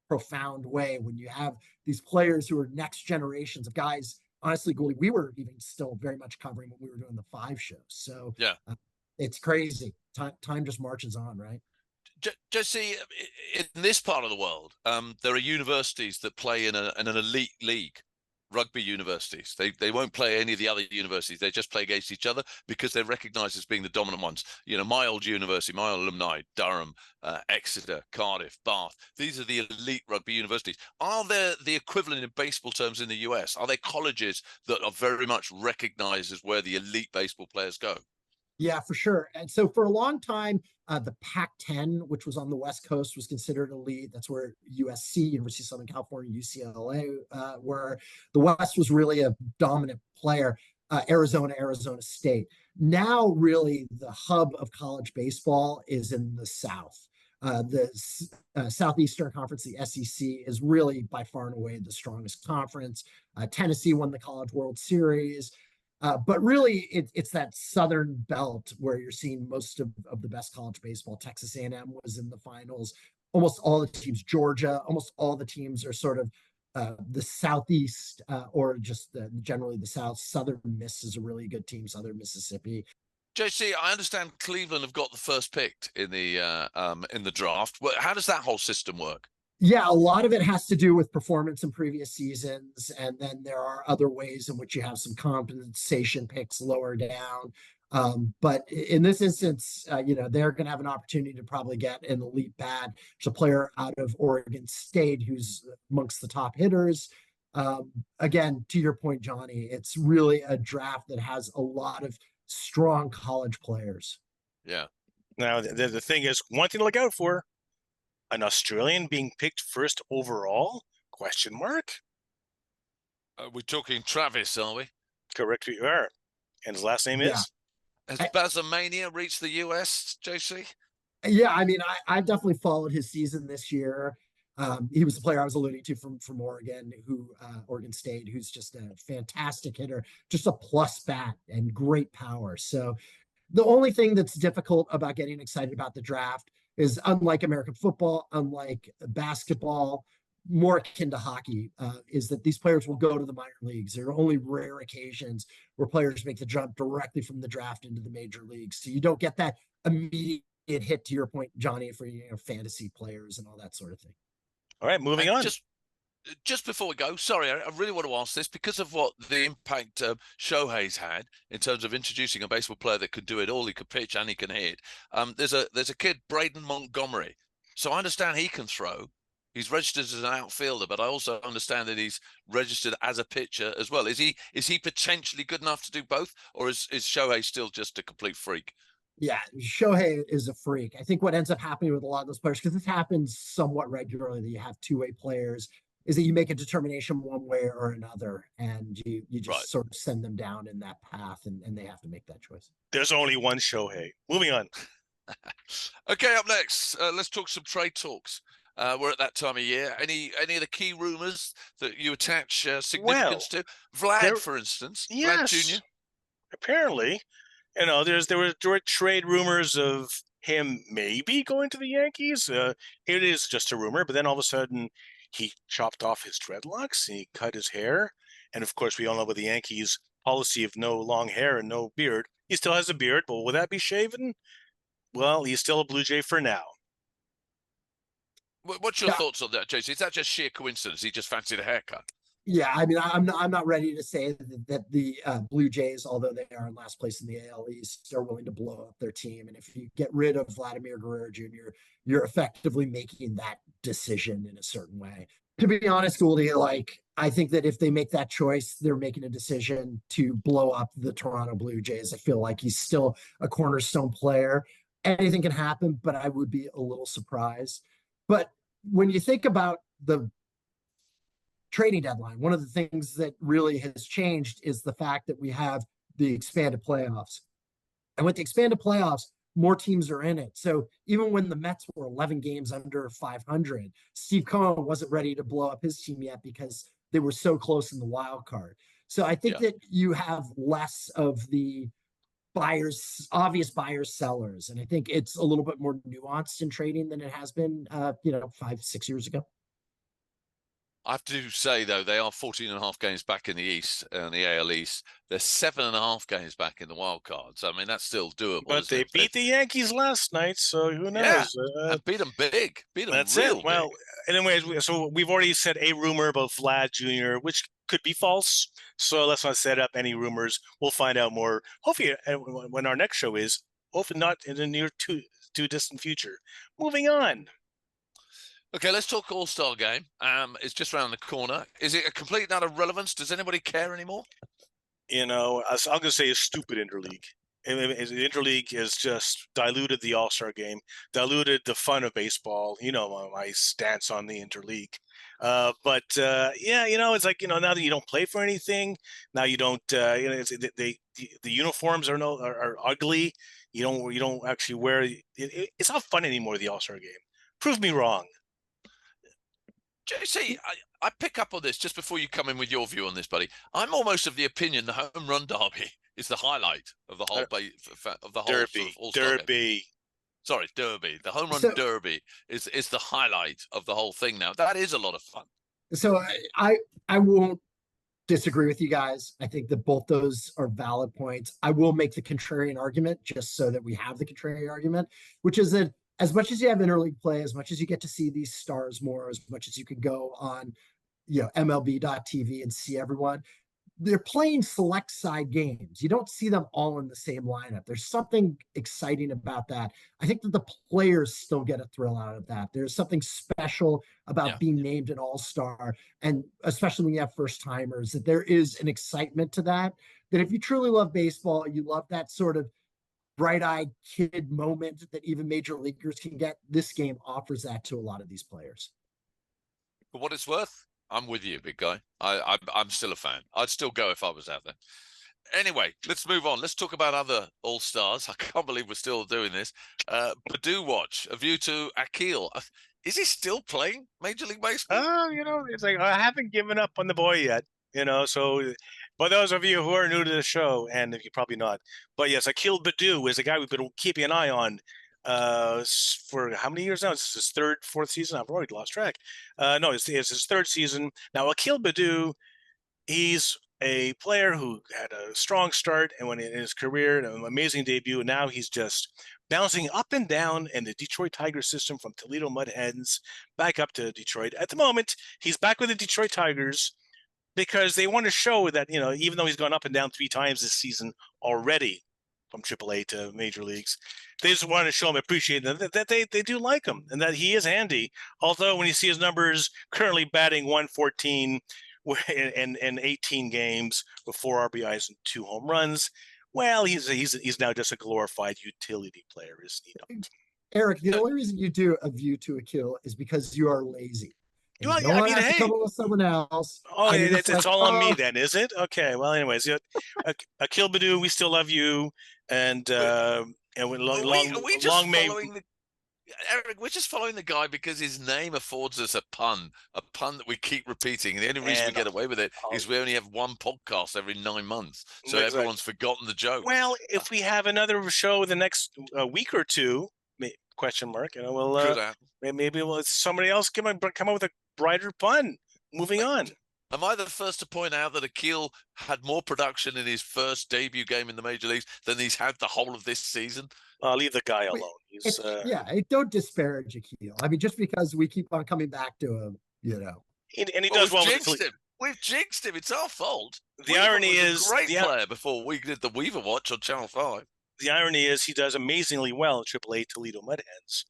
profound way when you have these players who are next generations of guys. Honestly, Willie, we were even still very much covering when we were doing the 5 shows. So yeah, it's crazy. Time just marches on, right? Jesse, in this part of the world, there are universities that play in an elite league. Rugby universities, they won't play any of the other universities. They just play against each other because they're recognized as being the dominant ones. You know, my old university, my old alumni, Durham, Exeter, Cardiff, Bath, these are the elite rugby universities. Are there the equivalent in baseball terms in the US? Are there colleges that are very much recognized as where the elite baseball players go? Yeah, for sure. And so for a long time, the Pac-10, which was on the West Coast, was considered elite. That's where USC, University of Southern California, UCLA were. The West was really a dominant player. Arizona State. Now, really, the hub of college baseball is in the South. The Southeastern Conference, the SEC, is really by far and away the strongest conference. Tennessee won the College World Series. But really, it's that southern belt where you're seeing most of the best college baseball. Texas A&M was in the finals. Almost all the teams, Georgia, almost all the teams are sort of the Southeast or just generally the South. Southern Miss is a really good team, Southern Mississippi. JC, I understand Cleveland have got the first pick in the draft. Well, how does that whole system work? Yeah, a lot of it has to do with performance in previous seasons, and then there are other ways in which you have some compensation picks lower down. But in this instance, they're going to have an opportunity to probably get an elite bat. There's a player out of Oregon State who's amongst the top hitters. Again, to your point, Jonny, it's really a draft that has a lot of strong college players. Yeah. Now, the thing is, one thing to look out for: an Australian being picked first overall? Question mark. We're talking Travis, are we? Correct, we are. And his last name is? Has Bazamania reached the US, JC? Yeah, I mean, I've definitely followed his season this year. He was the player I was alluding to from Oregon, Oregon State, who's just a fantastic hitter, just a plus bat and great power. So the only thing that's difficult about getting excited about the draft is, unlike American football, unlike basketball, more akin to hockey, is that these players will go to the minor leagues. There are only rare occasions where players make the jump directly from the draft into the major leagues. So you don't get that immediate hit, to your point, Jonny, for fantasy players and all that sort of thing. All right, moving on. Just before we go, sorry, I really want to ask this because of what the impact Shohei's had in terms of introducing a baseball player that could do it all. He could pitch and he can hit. There's a kid, Braden Montgomery. So I understand he can throw. He's registered as an outfielder, but I also understand that he's registered as a pitcher as well. Is he potentially good enough to do both, or is Shohei still just a complete freak? Yeah, Shohei is a freak. I think what ends up happening with a lot of those players, because this happens somewhat regularly, that you have two-way players, is that you make a determination one way or another, and you just sort of send them down in that path, and they have to make that choice. There's only one Shohei. Moving on. Okay, up next, let's talk some trade talks. We're at that time of year. Any of the key rumors that you attach significance to? Vlad, for instance. Yes. Vlad Jr. Apparently, there were trade rumors of him maybe going to the Yankees. It is just a rumor, but then all of a sudden he chopped off his dreadlocks and he cut his hair. And of course, we all know about the Yankees' policy of no long hair and no beard. He still has a beard, but will that be shaven? Well, he's still a Blue Jay for now. What's your thoughts on that, JC? Is that just sheer coincidence? He just fancied a haircut? Yeah, I mean, I'm not ready to say that the Blue Jays, although they are in last place in the AL East, are willing to blow up their team. And if you get rid of Vladimir Guerrero Jr., you're effectively making that decision in a certain way. To be honest, Goldie, I think that if they make that choice, they're making a decision to blow up the Toronto Blue Jays. I feel like he's still a cornerstone player. Anything can happen, but I would be a little surprised. But when you think about the trading deadline, one of the things that really has changed is the fact that we have the expanded playoffs. And with the expanded playoffs, more teams are in it. So even when the Mets were 11 games under 500, Steve Cohen wasn't ready to blow up his team yet because they were so close in the wild card. So I think that you have less of the obvious buyers, sellers. And I think it's a little bit more nuanced in trading than it has been, 5-6 years ago. I have to say, though, they are 14.5 games back in the East, and the AL East. They're 7.5 games back in the wild cards. I mean, that's still doable. But they beat the Yankees last night, so who knows? Yeah, and beat them big. That's it. Well, anyways, so we've already said a rumor about Vlad Jr., which could be false. So let's not set up any rumors. We'll find out more. Hopefully, when our next show is, hopefully not in the near too distant future. Moving on. Okay, let's talk All-Star Game. It's just around the corner. Is it a complete and utter irrelevance? Does anybody care anymore? I'm going to say a stupid interleague. The interleague has just diluted the All-Star Game, diluted the fun of baseball. My stance on the interleague. It's like, now that you don't play for anything, now you don't, the uniforms are ugly. You don't actually wear it's not fun anymore, the All-Star Game. Prove me wrong. JC, I pick up on this just before you come in with your view on this, buddy. I'm almost of the opinion the home run derby is the highlight of the whole derby. Derby. Sorry, derby. The home run derby is the highlight of the whole thing now. That is a lot of fun. So I won't disagree with you guys. I think that both those are valid points. I will make the contrarian argument just so that we have the contrarian argument, which is that as much as you have interleague play, as much as you get to see these stars more, as much as you can go on, MLB.TV and see everyone, they're playing select side games. You don't see them all in the same lineup. There's something exciting about that. I think that the players still get a thrill out of that. There's something special about being named an all-star, and especially when you have first timers, that there is an excitement to that. That if you truly love baseball, you love that sort of bright-eyed kid moment that even major leaguers can get. This game offers that to a lot of these players. For what it's worth, I'm with you, big guy. I'm still a fan. I'd still go if I was out there. Anyway, let's move on. Let's talk about other all-stars. I can't believe we're still doing this. Badoo Watch, A View to Akil. Is he still playing Major League Baseball? It's like I haven't given up on the boy yet. So for those of you who are new to the show, and if you're probably not, but yes, Akil Badoo is a guy we've been keeping an eye on for how many years now? It's his third, fourth season. I've already lost track. No, it's his third season. Now, Akil Badoo, he's a player who had a strong start and when in his career, an amazing debut, and now he's just bouncing up and down in the Detroit Tigers system from Toledo Mud Hens back up to Detroit. At the moment, he's back with the Detroit Tigers because they want to show that, even though he's gone up and down 3 times this season already from AAA to major leagues, they just want to show him appreciate that they do like him and that he is handy. Although when you see his numbers currently batting 114 in 18 games with 4 RBIs and 2 home runs, well, he's now just a glorified utility player, isn't he? Erik, the only reason you do A View to Akil is because you are lazy. Well, you don't have to come up with someone else. Oh, it's all on me then, is it? Okay. Well, anyways, Akil Badoo, we still love you, and Erik, we're just following the guy because his name affords us a pun that we keep repeating. And the only reason we get away with it is we only have one podcast every 9 months. So everyone's forgotten the joke. Well, if we have another show the next week or two, question mark, maybe somebody else come up with a brighter pun. Moving on. Am I the first to point out that Akil had more production in his first debut game in the major leagues than he's had the whole of this season? I'll leave the guy alone. Don't disparage Akil. I mean, just because we keep on coming back to him, And he does well. We've jinxed him. It's our fault. The irony is, great player before we did the Weaver Watch on Channel 5. The irony is he does amazingly well in AAA Toledo Mud Hens.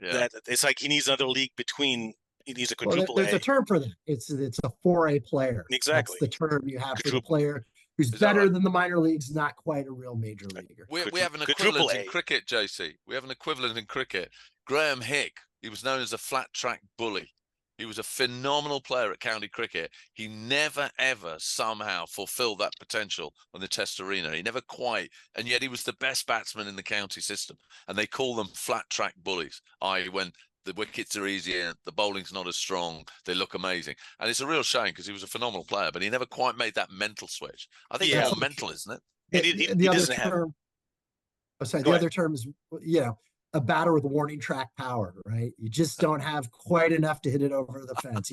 Yeah. That it's like he needs another league between. He needs a quadruple A. There's a term for that. It's a 4A player. Exactly. That's the term you have for the player who's better than the minor leagues, not quite a real major leaguer. We have an equivalent in cricket, JC. We have an equivalent in cricket. Graham Hick, he was known as a flat track bully. He was a phenomenal player at county cricket. He never, ever somehow fulfilled that potential on the Test arena. He never quite, and yet he was the best batsman in the county system. And they call them flat track bullies, i.e. when the wickets are easier, the bowling's not as strong, they look amazing. And it's a real shame because he was a phenomenal player, but he never quite made that mental switch. I think it's more mental, isn't it? The other term is, a batter with warning track power, right? You just don't have quite enough to hit it over the fence.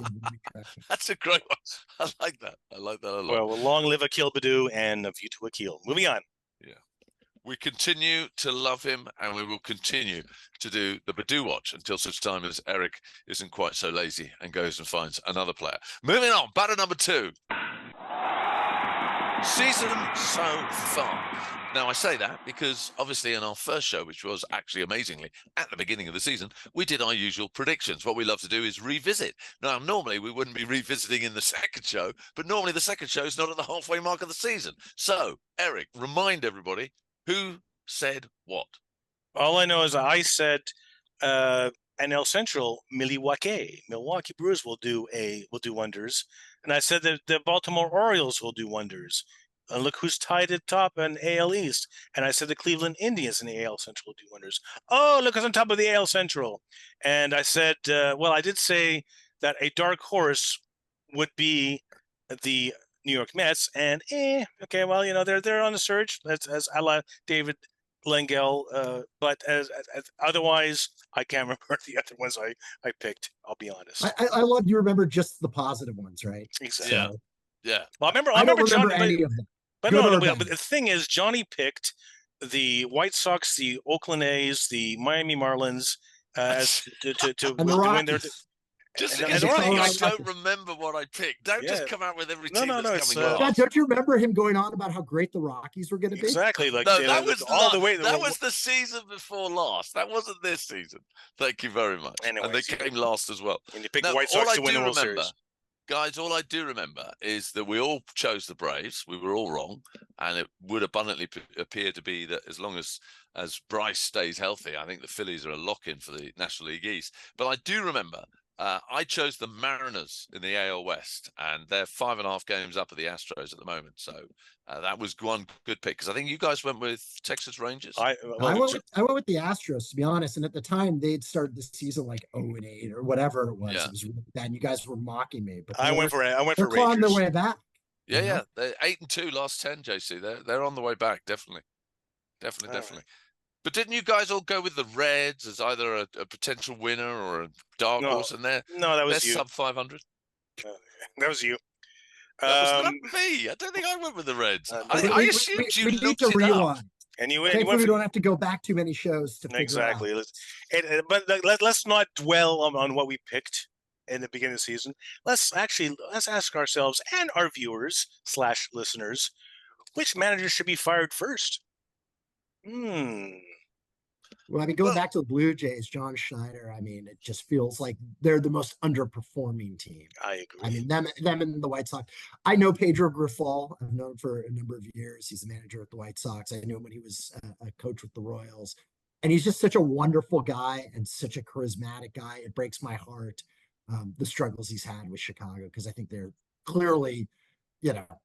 That's a great one. I like that a lot. Well, long live Akil Badoo and A View to Akil. Moving on. Yeah. We continue to love him, and we will continue to do the Badoo Watch until such time as Erik isn't quite so lazy and goes and finds another player. Moving on, batter number 2. Season so far. Now, I say that because obviously in our first show, which was actually amazingly at the beginning of the season, we did our usual predictions. What we love to do is revisit. Now, normally we wouldn't be revisiting in the second show, but normally the second show is not at the halfway mark of the season. So, Erik, remind everybody who said what. All I know is I said NL Central, Milwaukee Brewers will do wonders, and I said that the Baltimore Orioles will do wonders. And look who's tied at top in AL East. And I said the Cleveland Indians in the AL Central will do wonders. Oh, look who's on top of the AL Central. And I said, I did say that a dark horse would be the New York Mets. And they're on the surge as a la David Lengel. But as otherwise, I can't remember the other ones I picked. I'll be honest. I love you remember just the positive ones, right? Exactly. Yeah. Yeah. Well, I I don't remember remember Johnny, any of them. but Good no, or but bad. the thing is, Johnny picked the White Sox, the Oakland A's, the Miami Marlins as to And the win their. Rockies. Just And because the you think I Rockies. don't remember what I picked, don't Yeah. just come out with every No, team no, that's no, it's, coming Yeah, last. don't you remember him going on about how great the Rockies were going to be? Exactly, like No, that was all the way. that was the season before last. That wasn't this season. Thank you very much. And they Anyways, came last as well. and you picked No, the White all Sox I to win do the World remember, Series. guys, all I do remember is that we all chose the Braves. We were all wrong, and it would abundantly appear to be that as long as Bryce stays healthy, I think the Phillies are a lock-in for the National League East. But I do remember I chose the Mariners in the AL West, and they're 5.5 games up at the Astros at the moment. So that was one good pick, because I think you guys went with Texas Rangers. I went with the Astros, to be honest. And at the time, they'd started the season like 0-8 or whatever it was. Yeah. It was really bad. And you guys were mocking me, but I went for they're clawing their Rangers. way back. Yeah, yeah. They're 8-2 last 10, JC. They're on the way back, definitely. Definitely. Right. But didn't you guys all go with the Reds as either a potential winner or a dark horse? And they're that was you. sub 500. That was you. That was not me. I don't think I went with the Reds. I assumed you we need looked to it rewind. up. And you Thankfully, went we don't have to go back too many shows to figure exactly. out. But let's not dwell on what we picked in the beginning of the season. Let's ask ourselves and our viewers / listeners, which manager should be fired first? Well, I mean, going back to the Blue Jays, John Schneider, I mean, it just feels like they're the most underperforming team. I agree. I mean, them and the White Sox. I know Pedro Grifol. I've known him for a number of years. He's the manager at the White Sox. I knew him when he was a coach with the Royals. And he's just such a wonderful guy and such a charismatic guy. It breaks my heart, the struggles he's had with Chicago, because I think they're clearly,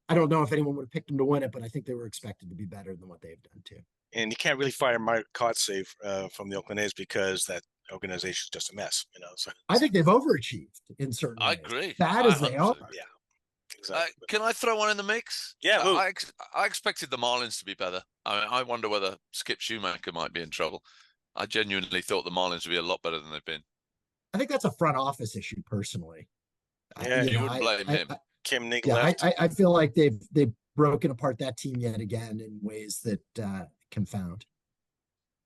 I don't know if anyone would have picked him to win it, but I think they were expected to be better than what they've done too. And you can't really fire Mike Kotsay from the Oakland A's because that organization is just a mess, So I think they've overachieved in certain ways. I agree. Bad as they are. Yeah, exactly. Can I throw one in the mix? Yeah. I expected the Marlins to be better. I wonder whether Skip Schumacher might be in trouble. I genuinely thought the Marlins would be a lot better than they've been. I think that's a front office issue, personally. Yeah, you wouldn't blame him. Kim Nick left. I feel like they've broken apart that team yet again in ways that confound.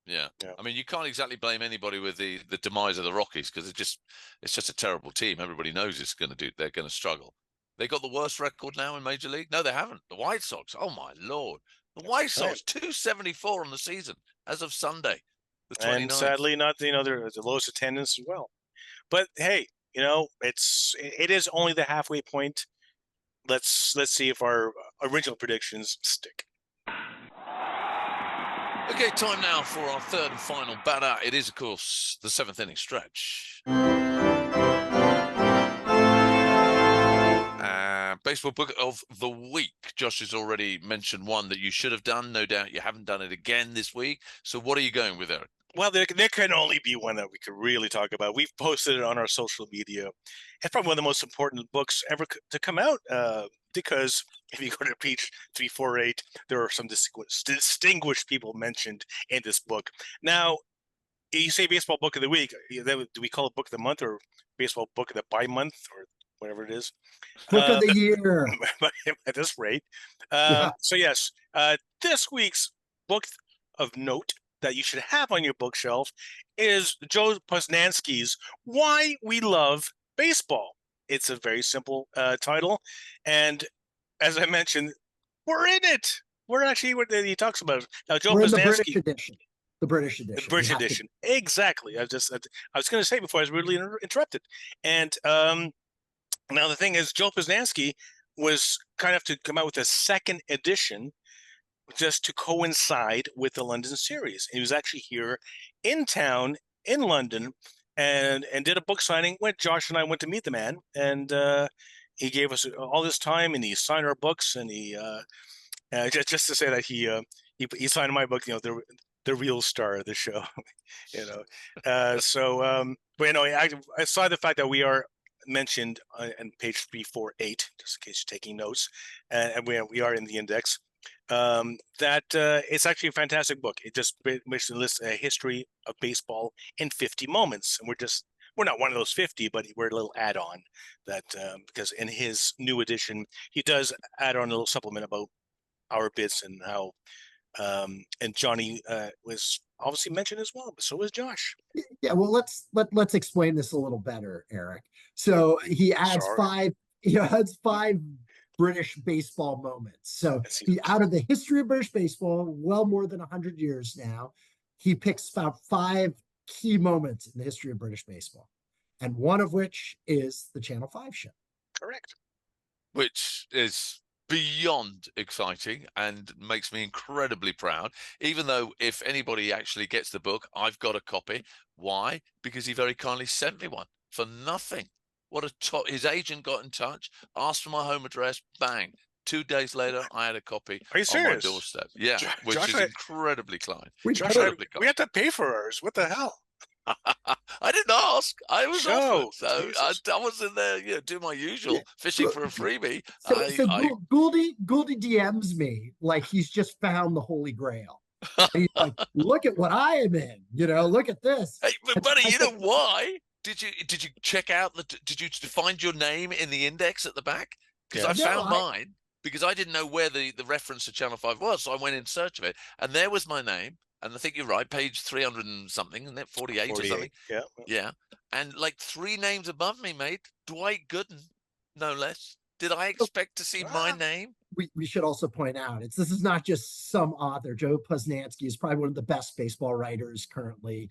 Yeah. I mean, you can't exactly blame anybody with the demise of the Rockies, because it's just a terrible team. Everybody knows they're going to struggle. They got the worst record now in Major League? No, they haven't. The White Sox, oh my Lord. The White Sox, 274 on the season as of Sunday, the 29th. And sadly, not they're the lowest attendance as well. But hey, it is only the halfway point. Let's see if our original predictions stick. Okay, time now for our third and final batter. It is, of course, the 7th inning stretch. Baseball book of the week. Josh has already mentioned one that you should have done. No doubt you haven't done it again this week. So what are you going with, Erik? Well, there can only be one that we could really talk about. We've posted it on our social media. It's probably one of the most important books ever to come out, because if you go to page 348, there are some distinguished people mentioned in this book. Now, you say baseball book of the week. Do we call it book of the month, or baseball book of the bi-month, or whatever it is? Book of the year. At this rate. Yeah. So yes, this week's book of note that you should have on your bookshelf is Joe Posnanski's Why We Love Baseball. It's a very simple title. And as I mentioned, we're in it. We're actually what he talks about. Now, Joe We're in Posnanski. The British edition. The British edition. Exactly. I was going to say before I was rudely interrupted. And now the thing is, Joe Posnanski was kind of to come out with a second edition just to coincide with the London series. He was actually here in town in London and did a book signing when Josh and I went to meet the man. And he gave us all this time, and he signed our books, and he just to say that he signed my book, the real star of the show, but I saw the fact that we are mentioned on page 348, just in case you're taking notes, and we are in the index. That it's actually a fantastic book. It just basically lists a history of baseball in 50 moments, and we're not one of those 50, but we're a little add-on that because in his new edition, he does add on a little supplement about our bits and how and Jonny was obviously mentioned as well, but so was Josh. Yeah, well, let's explain this a little better, Erik. So he adds Sorry. five British baseball moments. So Let's see. he, out of the history of British baseball, well more than 100 years now, he picks about 5 key moments in the history of British baseball, and one of which is the Channel 5 show. Correct. Which is beyond exciting and makes me incredibly proud, even though if anybody actually gets the book, I've got a copy. Why? Because he very kindly sent me one for nothing. What a his agent got in touch, asked for my home address, bang. 2 days later, I had a copy Are you on my serious? doorstep. Yeah, which Josh, is incredibly kind. Josh, we have to pay for ours. What the hell? I didn't ask. I was offered. So I wasn't there, do my usual fishing for a freebie. So Gouldy DMs me like he's just found the Holy Grail. He's like, look at what I am in. Look at this. Hey, but buddy, you know why? Did you check out did you find your name in the index at the back? Because I found mine because I didn't know where the reference to Channel 5 was, so I went in search of it, and there was my name. And I think you're right, page 300 and something, isn't it? 48 or something. Yeah. Yeah. And like 3 names above me, mate. Dwight Gooden, no less. Did I expect to see my name? We should also point out this is not just some author. Joe Posnanski is probably one of the best baseball writers currently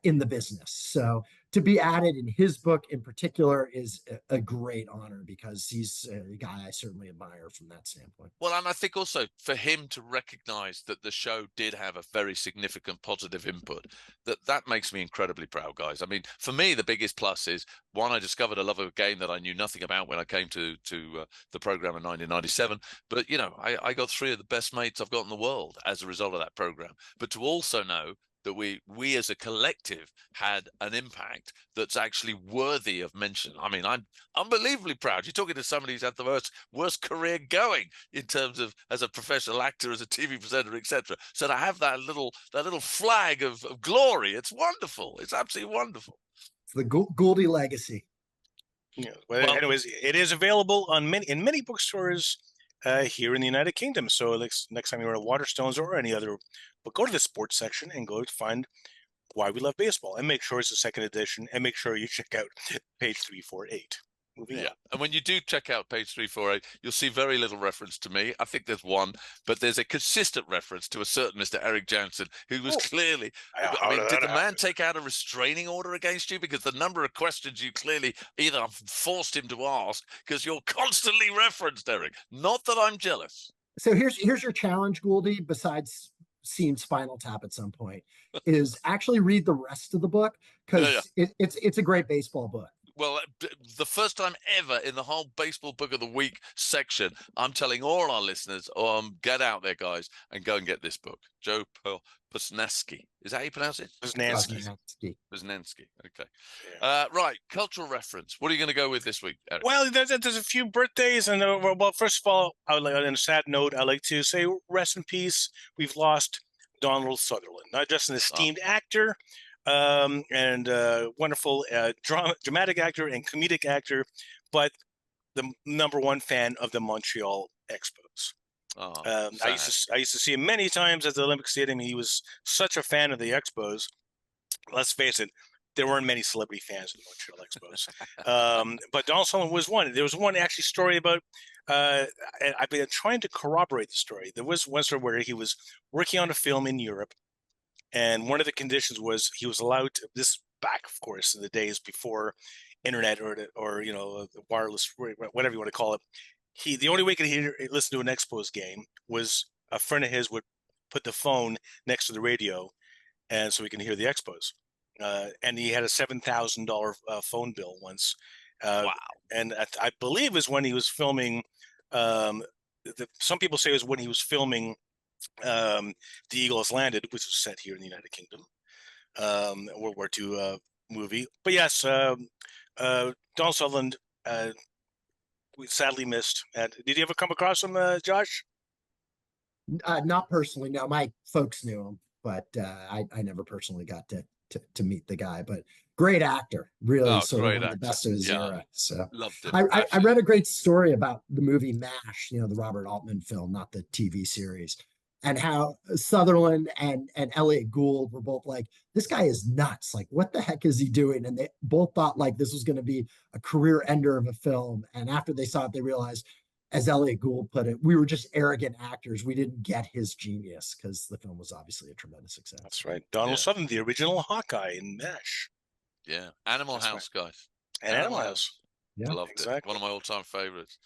in the business. So to be added in his book in particular is a great honor, because he's a guy I certainly admire from that standpoint. Well, and I think also for him to recognize that the show did have a very significant positive input, that makes me incredibly proud, guys. I mean, for me, the biggest plus is, one, I discovered a love of a game that I knew nothing about when I came to the program in 1997. But, I got 3 of the best mates I've got in the world as a result of that program. But to also know that we as a collective had an impact that's actually worthy of mention. I mean, I'm unbelievably proud. You're talking to somebody who's had the worst career going in terms of as a professional actor, as a TV presenter, etc. So to have that little flag of glory, it's wonderful. It's absolutely wonderful. It's the Gouldy legacy. Yeah. Well, anyways, it is available in many bookstores here in the United Kingdom. So next time you're at Waterstones or any other, but go to the sports section and go to find Why We Love Baseball, and make sure it's the 2nd edition, and make sure you check out page 348. Moving on. And when you do check out page 348, you'll see very little reference to me. I think there's one, but there's a consistent reference to a certain Mr. Erik Jansen, who was clearly. I mean, did the man take out a restraining order against you? Because the number of questions you clearly either forced him to ask, because you're constantly referenced, Erik. Not that I'm jealous. So here's your challenge, Gouldy, besides seeing Spinal Tap at some point, is actually read the rest of the book, because it's a great baseball book. Well, the first time ever in the whole baseball book of the week section, I'm telling all our listeners, get out there, guys, and go and get this book. Joe Posnanski. Is that how you pronounce it? Posnanski. Okay. Yeah. Right. Cultural reference. What are you going to go with this week, Erik? Well, there's a few birthdays, and well, first of all, I would like, on a sad note, I'd like to say rest in peace. We've lost Donald Sutherland, not just an esteemed actor, and wonderful dramatic actor and comedic actor, but the #1 fan of the Montreal Expos. I used to see him many times at the Olympic Stadium. He was such a fan of the Expos. Let's face it, there weren't many celebrity fans of the Montreal Expos. But Donald Sutherland was one. There was one actually story about, and I've been trying to corroborate the story. There was one story where he was working on a film in Europe, and one of the conditions was he was allowed to, this back, of course, in the days before internet or wireless, whatever you want to call it. The only way he could listen to an Expos game was a friend of his would put the phone next to the radio, and so he can hear the Expos. And he had a $7,000 phone bill once. Wow! And I believe is when he was filming. Some people say it was when he was filming The Eagle Has Landed, which was set here in the United Kingdom, World War II movie. But yes, Donald Sutherland, we sadly missed. Did you ever come across him, Josh? Not personally. No, my folks knew him, but I never personally got to to meet the guy, but great actor, really sort of one of the best of his era. So loved him. I read a great story about the movie MASH, the Robert Altman film, not the TV series, and how Sutherland and Elliot Gould were both like, this guy is nuts. Like, what the heck is he doing? And they both thought like this was going to be a career ender of a film. And after they saw it, they realized, as Elliot Gould put it, we were just arrogant actors. We didn't get his genius, because the film was obviously a tremendous success. That's right. Donald Sutherland, the original Hawkeye in MASH. Yeah. Animal House, guys. And Animal House. Yeah, I loved it. One of my all-time favorites.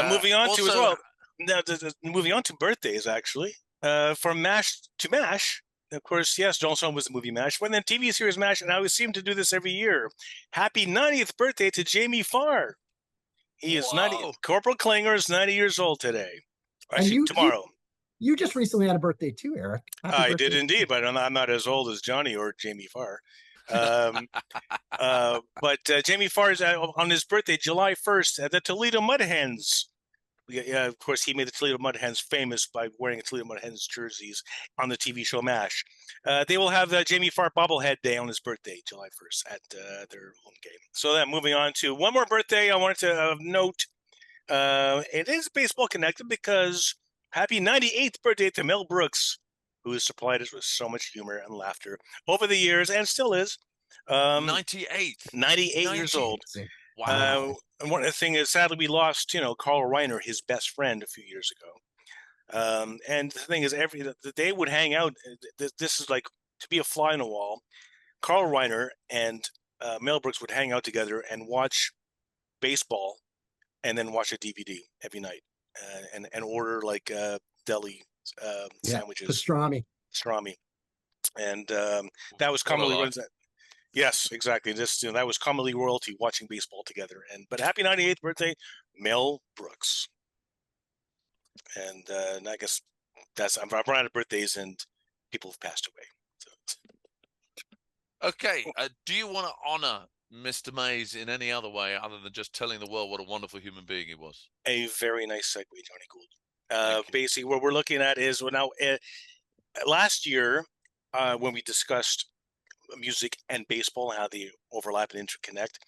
Moving on to as well. Now, moving on to birthdays, actually. From MASH to MASH, of course, yes, Donald Sutherland was the movie MASH. But then TV series MASH, and I always seem to do this every year. Happy 90th birthday to Jamie Farr. He is 90. Corporal Klinger is 90 years old today. Actually, tomorrow. You just recently had a birthday too, Erik. I did indeed, but I'm not as old as Jonny or Jamie Farr. But Jamie Farr is on his birthday, July 1st, at the Toledo Mud Hens. Yeah, of course, he made the Toledo Mud Hens famous by wearing Toledo Mud Hens jerseys on the TV show MASH. They will have Jamie Farr bobblehead day on his birthday, July 1st, at their home game. So then, moving on to one more birthday, I wanted to note. It is baseball connected, because happy 98th birthday to Mel Brooks, who has supplied us with so much humor and laughter over the years, and still is. 98 years old. Wow. And one of the things is, sadly, we lost, Carl Reiner, his best friend, a few years ago. And the thing is, they would hang out. This is like to be a fly on the wall. Carl Reiner and Mel Brooks would hang out together and watch baseball, and then watch a DVD every night, and order like deli sandwiches. Pastrami. And that was commonly. Yes, exactly. That was commonly royalty, watching baseball together. But happy 98th birthday, Mel Brooks. And I guess I'm run out of birthdays and people have passed away. So. Okay. Do you want to honor Mr. Mays in any other way other than just telling the world what a wonderful human being he was? A very nice segue, Jonny Gould. Basically, what we're looking at is last year when we discussed music and baseball and how they overlap and interconnect,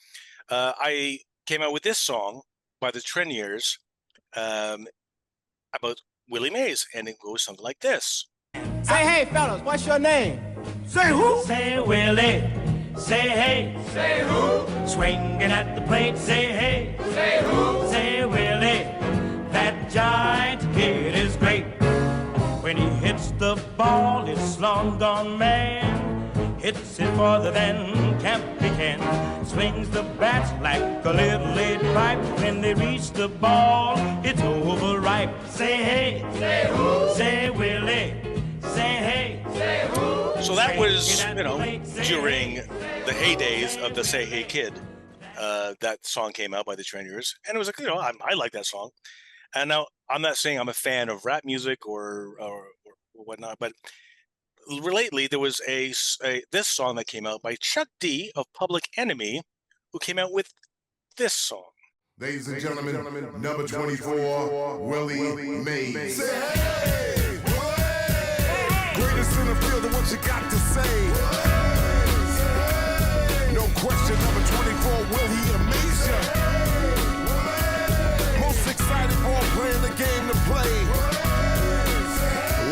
I came out with this song by the Treniers about Willie Mays, and it goes something like this. Say hey, fellas, what's your name? Say who? Say Willie. Say hey. Say who? Swinging at the plate. Say hey. Say who? Say Willie. That giant kid is great. When he hits the ball, it's long gone man. Hits it farther than Campy can. Swings the bats like a little lead pipe. When they reach the ball, it's overripe. Say hey. Say who? Say Willie. Say hey. Say who? So that was, during the heydays of the Say Hey Kid. That song came out by the Treniers, and it was like, I like that song. And now I'm not saying I'm a fan of rap music or whatnot, but lately there was this song that came out by Chuck D of Public Enemy, who came out with this song. Ladies and gentlemen, number 24, Willie Mays. Say hey, greatest in the field of what you got to say. No question, number 24, will he amaze ya? Most excited ball player in the game to play.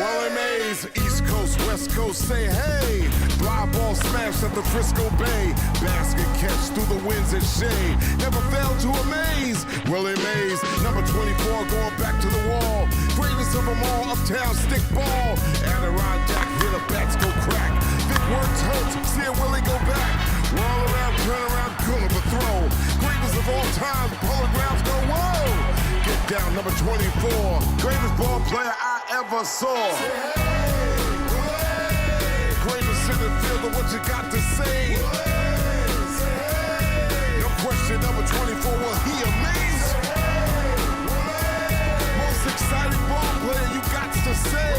Willie Mays, East Coast, West Coast, say hey. Fly ball smash at the Frisco Bay. Basket catch through the winds and shade. Never failed to amaze. Willie Mays, number 24, going back to the wall. Greatest of them all, uptown stick ball. Adirondack, hear the bats go crack. Big works hurt, see Willie go back. Roll around, turn around, good of a throw. Greatest of all time, holograms go whoa. Get down, number 24, greatest ball player I ever saw. Greatest in the field of what you got to say. No question, number 24, will he amaze? Most exciting ball player you got to say.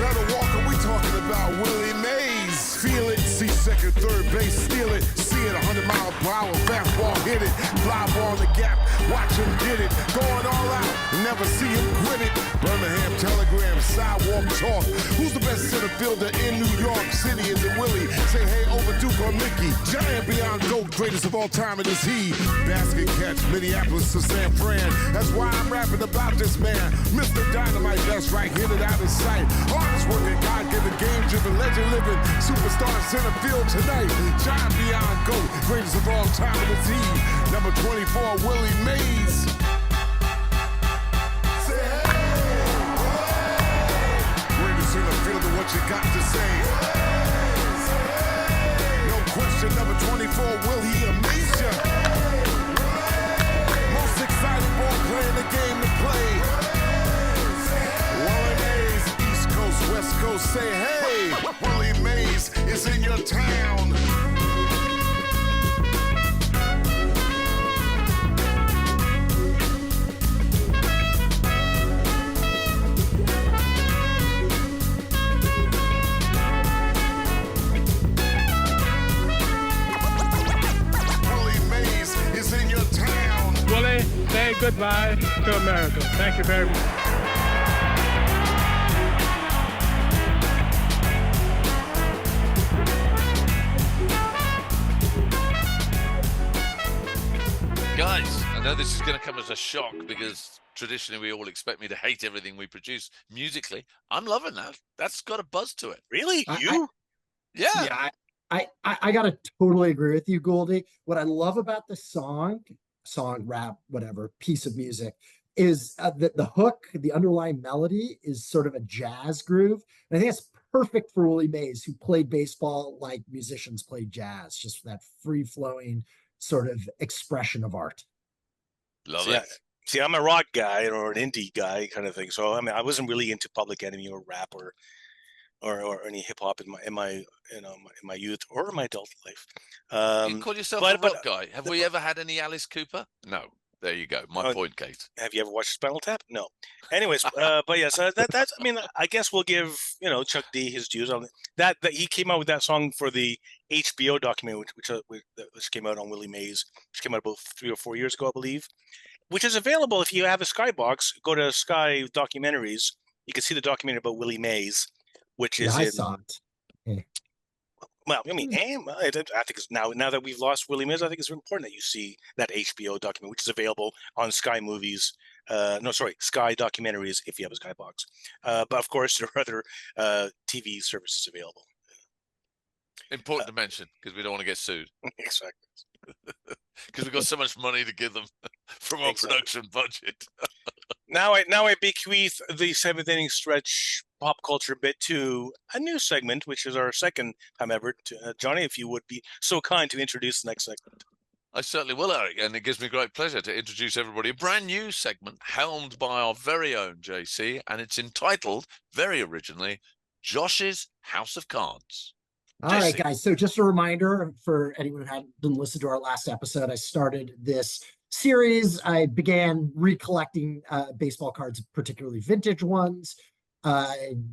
Now the Walker, we talking about Willie Mays. Feel it, see second, third base, steal it. See it, 100 mile per hour, fastball hit it. Fly 5 on the gap, watch him get it. Going all out, never see him quit it. Birmingham Telegram, sidewalk talk. Who's the best center fielder in New York City? Is it Willie? Say hey over Duke or Mickey. Giant beyond GOAT, greatest of all time, it is he. Basket catch, Minneapolis to San Fran. That's why I'm rapping about this man. Mr. Dynamite, that's right, hit it out of sight. Hardest working, God-given, game-driven, legend-living, superstar center field tonight. Giant beyond GOAT, greatest of all time, it is he. Number 24, Willie Mays. Say hey, greatest in the field of what you got to say. No question, number 24, will he amaze ya? Most exciting ball player in the game to play. Willie Mays, East Coast, West Coast, say hey. Willie Mays is in your town. Willie, say goodbye to America. Thank you very much. Guys, I know this is going to come as a shock because traditionally we all expect me to hate everything we produce musically. I'm loving that. That's got a buzz to it. Really? You? Yeah. I gotta totally agree with you, Goldie. What I love about the song, rap, whatever, piece of music, is that the hook, the underlying melody is sort of a jazz groove. And I think it's perfect for Willie Mays, who played baseball like musicians play jazz, just that free-flowing sort of expression of art. Love Yeah. it. See, I'm a rock guy or an indie guy kind of thing. So I mean, I wasn't really into Public Enemy or rap or any hip hop in my youth or my adult life. You call yourself but- a but- rock guy. Have we ever had any Alice Cooper? No. There you go. My point, Kate. Have you ever watched Spinal Tap? No. Anyways, but yeah, so that's. I mean, I guess we'll give Chuck D his dues on that. That he came out with that song for the HBO documentary, which came out on Willie Mays, which came out about 3 or 4 years ago, I believe. Which is available if you have a Skybox. Go to Sky Documentaries. You can see the documentary about Willie Mays, which is I in. saw it. Well, I mean, I think it's now that we've lost Willie Mays, I think it's important that you see that HBO document, which is available on Sky Movies. Sky Documentaries if you have a Skybox. But of course, there are other TV services available. Important to mention because we don't want to get sued. Exactly. Because we've got so much money to give them from our production budget. Now I bequeath the 7th inning stretch pop culture bit to a new segment, which is our second time ever. To, Jonny, if you would be so kind to introduce the next segment. I certainly will, Erik, and it gives me great pleasure to introduce everybody a brand new segment helmed by our very own JC, and it's entitled, very originally, Josh's House of Cards. All right, JC. guys. So just a reminder for anyone who hadn't listened to our last episode, I started this series. I began recollecting baseball cards, particularly vintage ones,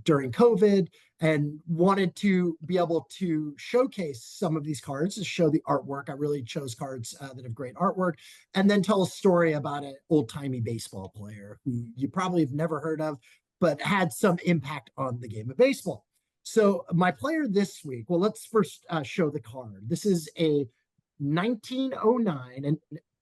during COVID, and wanted to be able to showcase some of these cards to show the artwork. I really chose cards that have great artwork, and then tell a story about an old-timey baseball player who you probably have never heard of, but had some impact on the game of baseball. So my player this week, well, let's first show the card. This is a 1909 and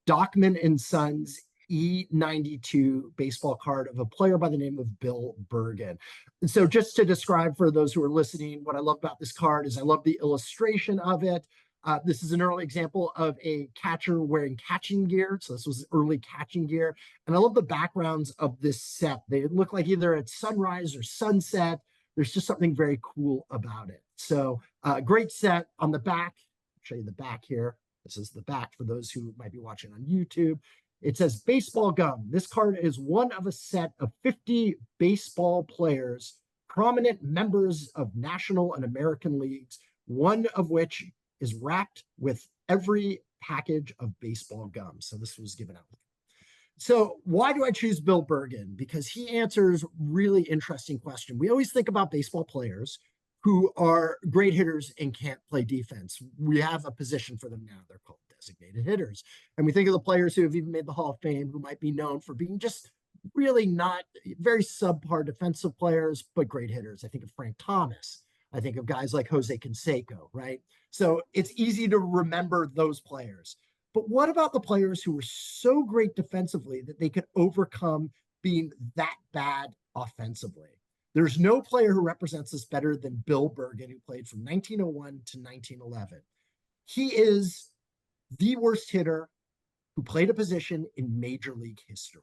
Dockman and Sons E92 baseball card of a player by the name of Bill Bergen. And so just to describe for those who are listening, what I love about this card is I love the illustration of it. This is an early example of a catcher wearing catching gear. So this was early catching gear. And I love the backgrounds of this set. They look like either it's sunrise or sunset. There's just something very cool about it. So great set. On the back, I'll show you the back here. This is the back for those who might be watching on YouTube. It says baseball gum. This card is one of a set of 50 baseball players, prominent members of national and American leagues, one of which is wrapped with every package of baseball gum. So this was given out. So why do I choose Bill Bergen? Because he answers really interesting question. We always think about baseball players who are great hitters and can't play defense. We have a position for them now. They're called this. designated hitters. And we think of the players who have even made the Hall of Fame, who might be known for being just really not very subpar defensive players, but great hitters. I think of Frank Thomas. I think of guys like Jose Canseco, right? So it's easy to remember those players. But what about the players who were so great defensively that they could overcome being that bad offensively? There's no player who represents this better than Bill Bergen, who played from 1901 to 1911. He is the worst hitter who played a position in Major League history.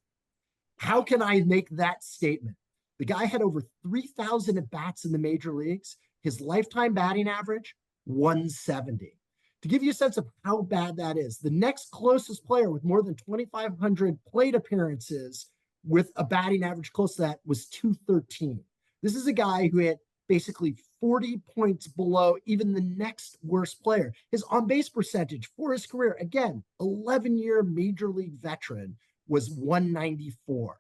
How can I make that statement? The guy had over 3,000 at-bats in the major leagues. His lifetime batting average, 170. To give you a sense of how bad that is, the next closest player with more than 2,500 plate appearances with a batting average close to that was 213. This is a guy who hit basically 40 points below even the next worst player. His on-base percentage for his career, again, 11-year major league veteran, was 194.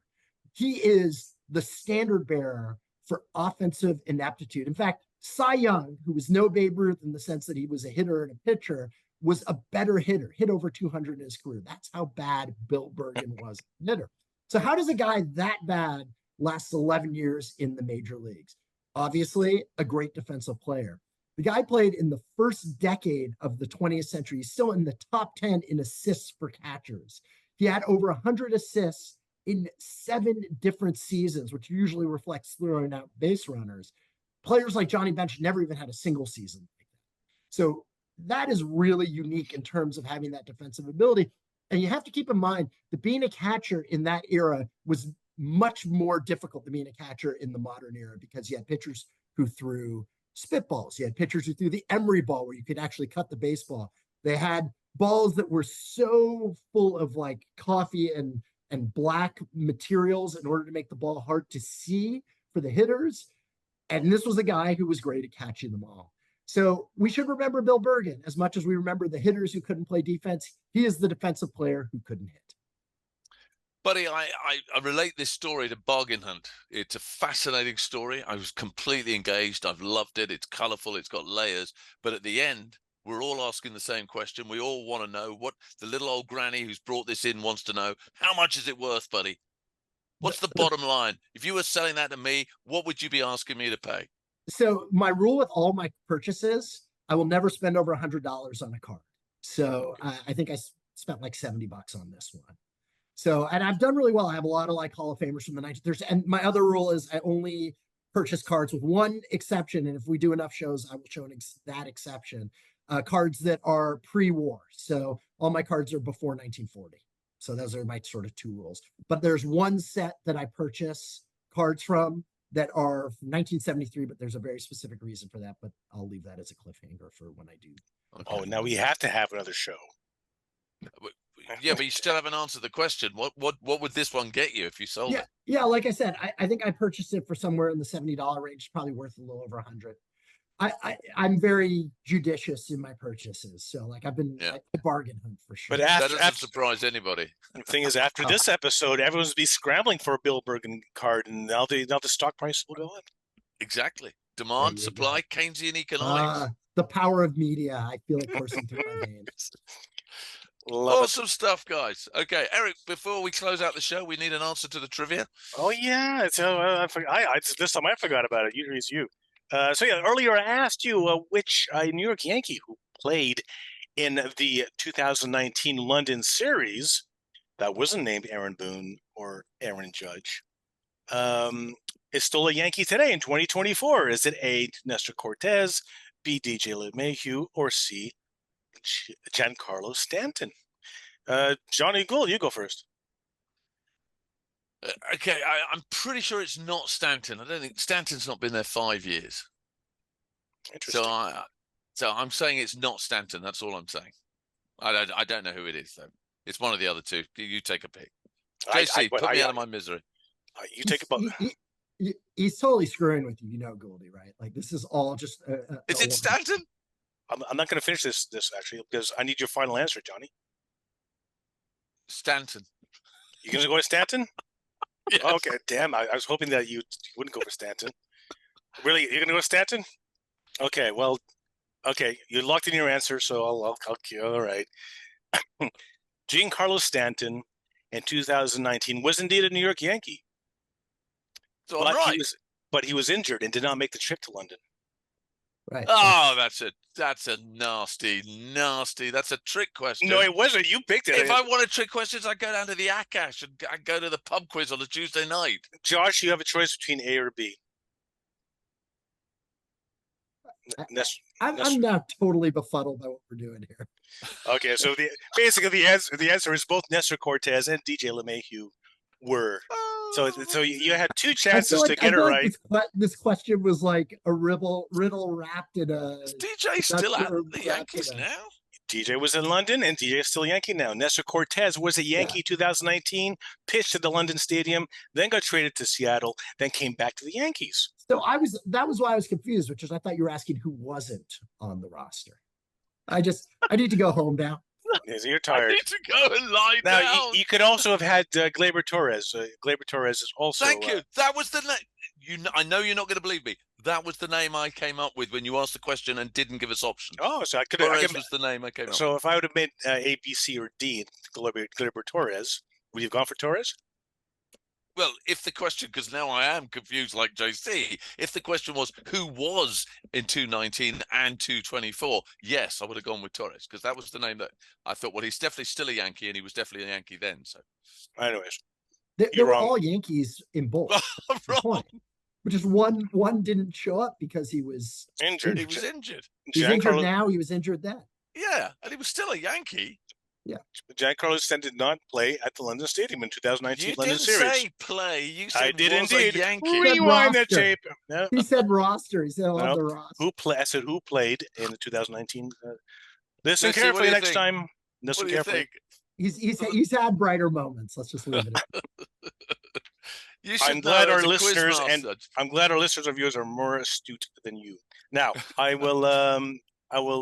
He is the standard bearer for offensive ineptitude. In fact, Cy Young, who was no Babe Ruth in the sense that he was a hitter and a pitcher, was a better hitter, hit over 200 in his career. That's how bad Bill Bergen was a hitter. So how does a guy that bad last 11 years in the major leagues? Obviously, a great defensive player. The guy played in the first decade of the 20th century. He's still in the top 10 in assists for catchers. He had over 100 assists in 7 different seasons, which usually reflects throwing out base runners. Players like Johnny Bench never even had a single season like that. So that is really unique in terms of having that defensive ability. And you have to keep in mind that being a catcher in that era was much more difficult than being a catcher in the modern era, because you had pitchers who threw spitballs. You had pitchers who threw the emery ball where you could actually cut the baseball. They had balls that were so full of like coffee and black materials in order to make the ball hard to see for the hitters. And this was a guy who was great at catching them all. So we should remember Bill Bergen as much as we remember the hitters who couldn't play defense. He is the defensive player who couldn't hit. Buddy, I relate this story to Bargain Hunt. It's a fascinating story. I was completely engaged. I've loved it. It's colorful. It's got layers. But at the end, we're all asking the same question. We all want to know what the little old granny who's brought this in wants to know. How much is it worth, buddy? What's the bottom line? If you were selling that to me, what would you be asking me to pay? So my rule with all my purchases, I will never spend over $100 on a card. So I think I spent like $70 on this one. So, and I've done really well. I have a lot of like Hall of Famers from the 1930s. And my other rule is I only purchase cards with one exception. And if we do enough shows, I will show that exception. Cards that are pre-war. So all my cards are before 1940. So those are my sort of 2 rules. But there's one set that I purchase cards from that are from 1973, but there's a very specific reason for that. But I'll leave that as a cliffhanger for when I do. Okay. Oh, now we have to have another show. Yeah, but you still haven't answered the question. What would this one get you if you sold it? Yeah, like I said, I think I purchased it for somewhere in the $70 range, probably worth a little over 100. I'm very judicious in my purchases, so like I've been a bargain hunt for sure. But that doesn't surprise anybody. The thing is, after this episode, everyone's be scrambling for a Bill Bergen card, and now the stock price will go up. Exactly. Demand, supply, Keynesian economics. The power of media. I feel it coursing through my veins. Awesome stuff, guys. Okay, Erik, before we close out the show, we need an answer to the trivia. Oh, yeah. So, this time I forgot about it. Usually it's you. Earlier I asked you which New York Yankee who played in the 2019 London series that wasn't named Aaron Boone or Aaron Judge is still a Yankee today in 2024. Is it A, Nestor Cortez, B, DJ LeMahieu, or C, Giancarlo Stanton? Jonny Gould, you go first. Okay, I'm pretty sure it's not Stanton. I don't think Stanton's not been there 5 years. Interesting. So I'm saying it's not Stanton. That's all I'm saying. I don't know who it is though. It's one of the other two. You take a pick. JC, put me out of my misery. You take a vote. He's totally screwing with you, Goldie, right? Like this is all just. Is it Stanton? I'm not going to finish this actually because I need your final answer, Jonny. Stanton. You going to go to Stanton? Yes. Okay, damn. I was hoping that you wouldn't go for Stanton. Really? You're going to go with Stanton? Okay, well, okay. You locked in your answer, so I'll all right. Giancarlo Stanton in 2019 was indeed a New York Yankee. So I'm right. But he was injured and did not make the trip to London. Right. Oh, that's a nasty. That's a trick question. No, it wasn't. You picked it. If I wanted trick questions, I'd go down to the Akash and I'd go to the pub quiz on a Tuesday night. Josh, you have a choice between A or B. I'm now totally befuddled by what we're doing here. Okay, so basically the answer is both Nestor Cortez and DJ LeMahieu were. So you had two chances to get it right. This question was like a riddle wrapped in a. Is DJ still at the Yankees now? DJ was in London, and DJ is still a Yankee now. Nestor Cortez was a Yankee 2019, pitched at the London Stadium, then got traded to Seattle, then came back to the Yankees. So that was why I was confused, which is I thought you were asking who wasn't on the roster. I need to go home now. You're tired. I need to go and lie down. Now, you could also have had Gleyber Torres. Gleyber Torres is also. Thank you. That was the name. I know you're not going to believe me. That was the name I came up with when you asked the question and didn't give us options. Oh, so I could have. Torres was the name I came up with. So if I would have made A, B, C, or D, Gleyber Torres, would you have gone for Torres? Well, if the question, because now I am confused like JC, if the question was who was in 219 and 224, yes, I would have gone with Torres, because that was the name that I thought, well, he's definitely still a Yankee, and he was definitely a Yankee then. So, anyways, they were all Yankees in both. Wrong. Which is one didn't show up because he was injured. He was injured. He's injured now. He was injured then. Yeah, and he was still a Yankee. Yeah. Giancarlo Stanton did not play at the London Stadium in 2019 London Series. You didn't say play. You said I did indeed. Yankee. Rewind that tape. No. He said roster. He said on the roster. I said who played in the 2019. Listen carefully next time. Listen carefully. He's had brighter moments. Let's just leave it. I'm glad our listeners of yours are more astute than you. Now I will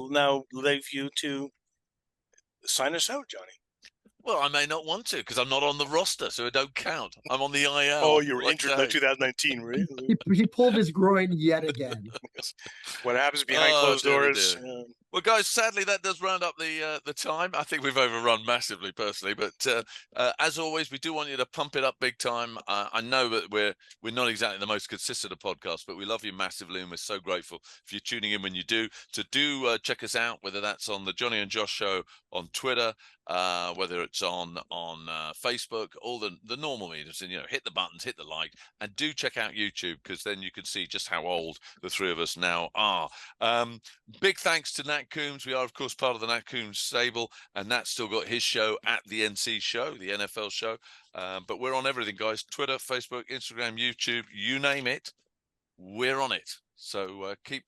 now leave you to sign us out, Johnny. Well, I may not want to because I'm not on the roster, so it don't count. I'm on the IL. Oh, you were injured in 2019, really? He pulled his groin yet again. What happens behind closed doors? Well, guys, sadly, that does round up the time. I think we've overrun massively, personally. But as always, we do want you to pump it up big time. I know that we're not exactly the most consistent of podcasts, but we love you massively, and we're so grateful for you tuning in when you do. So do check us out, whether that's on the Jonny and Josh Show on Twitter, whether it's on Facebook, all the normal mediums, and hit the buttons, hit the like, and do check out YouTube, because then you can see just how old the three of us now are. Big thanks to Nat Coombs. We are, of course, part of the Nat Coombs stable, and Nat's still got his show at the NC Show, the NFL show. But we're on everything, guys: Twitter, Facebook, Instagram, YouTube, you name it, we're on it. So keep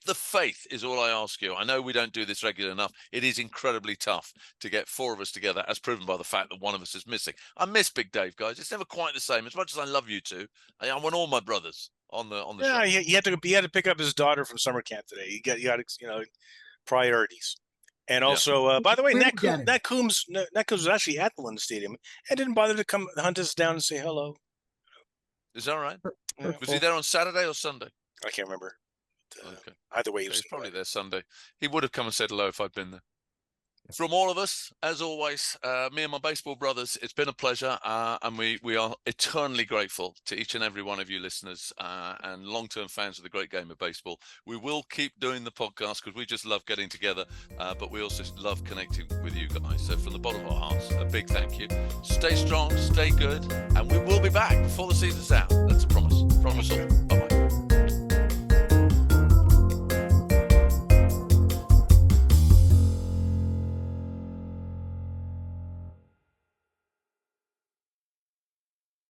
the faith is all I ask you. I know we don't do this regular enough. It is incredibly tough to get four of us together, as proven by the fact that one of us is missing. I miss Big Dave, guys. It's never quite the same. As much as I love you two, I want all my brothers on the show. Yeah, he had to pick up his daughter from summer camp today. He got priorities. And also, by the way, Nat Coombs was actually at the London Stadium and didn't bother to come hunt us down and say hello. Is that right? Was he there on Saturday or Sunday? I can't remember. Okay. Either way, he was probably there Sunday. He would have come and said hello if I'd been there. From all of us, as always, me and my baseball brothers, it's been a pleasure, and we are eternally grateful to each and every one of you listeners and long-term fans of the great game of baseball. We will keep doing the podcast because we just love getting together, but we also love connecting with you guys. So from the bottom of our hearts, a big thank you. Stay strong, stay good, and we will be back before the season's out.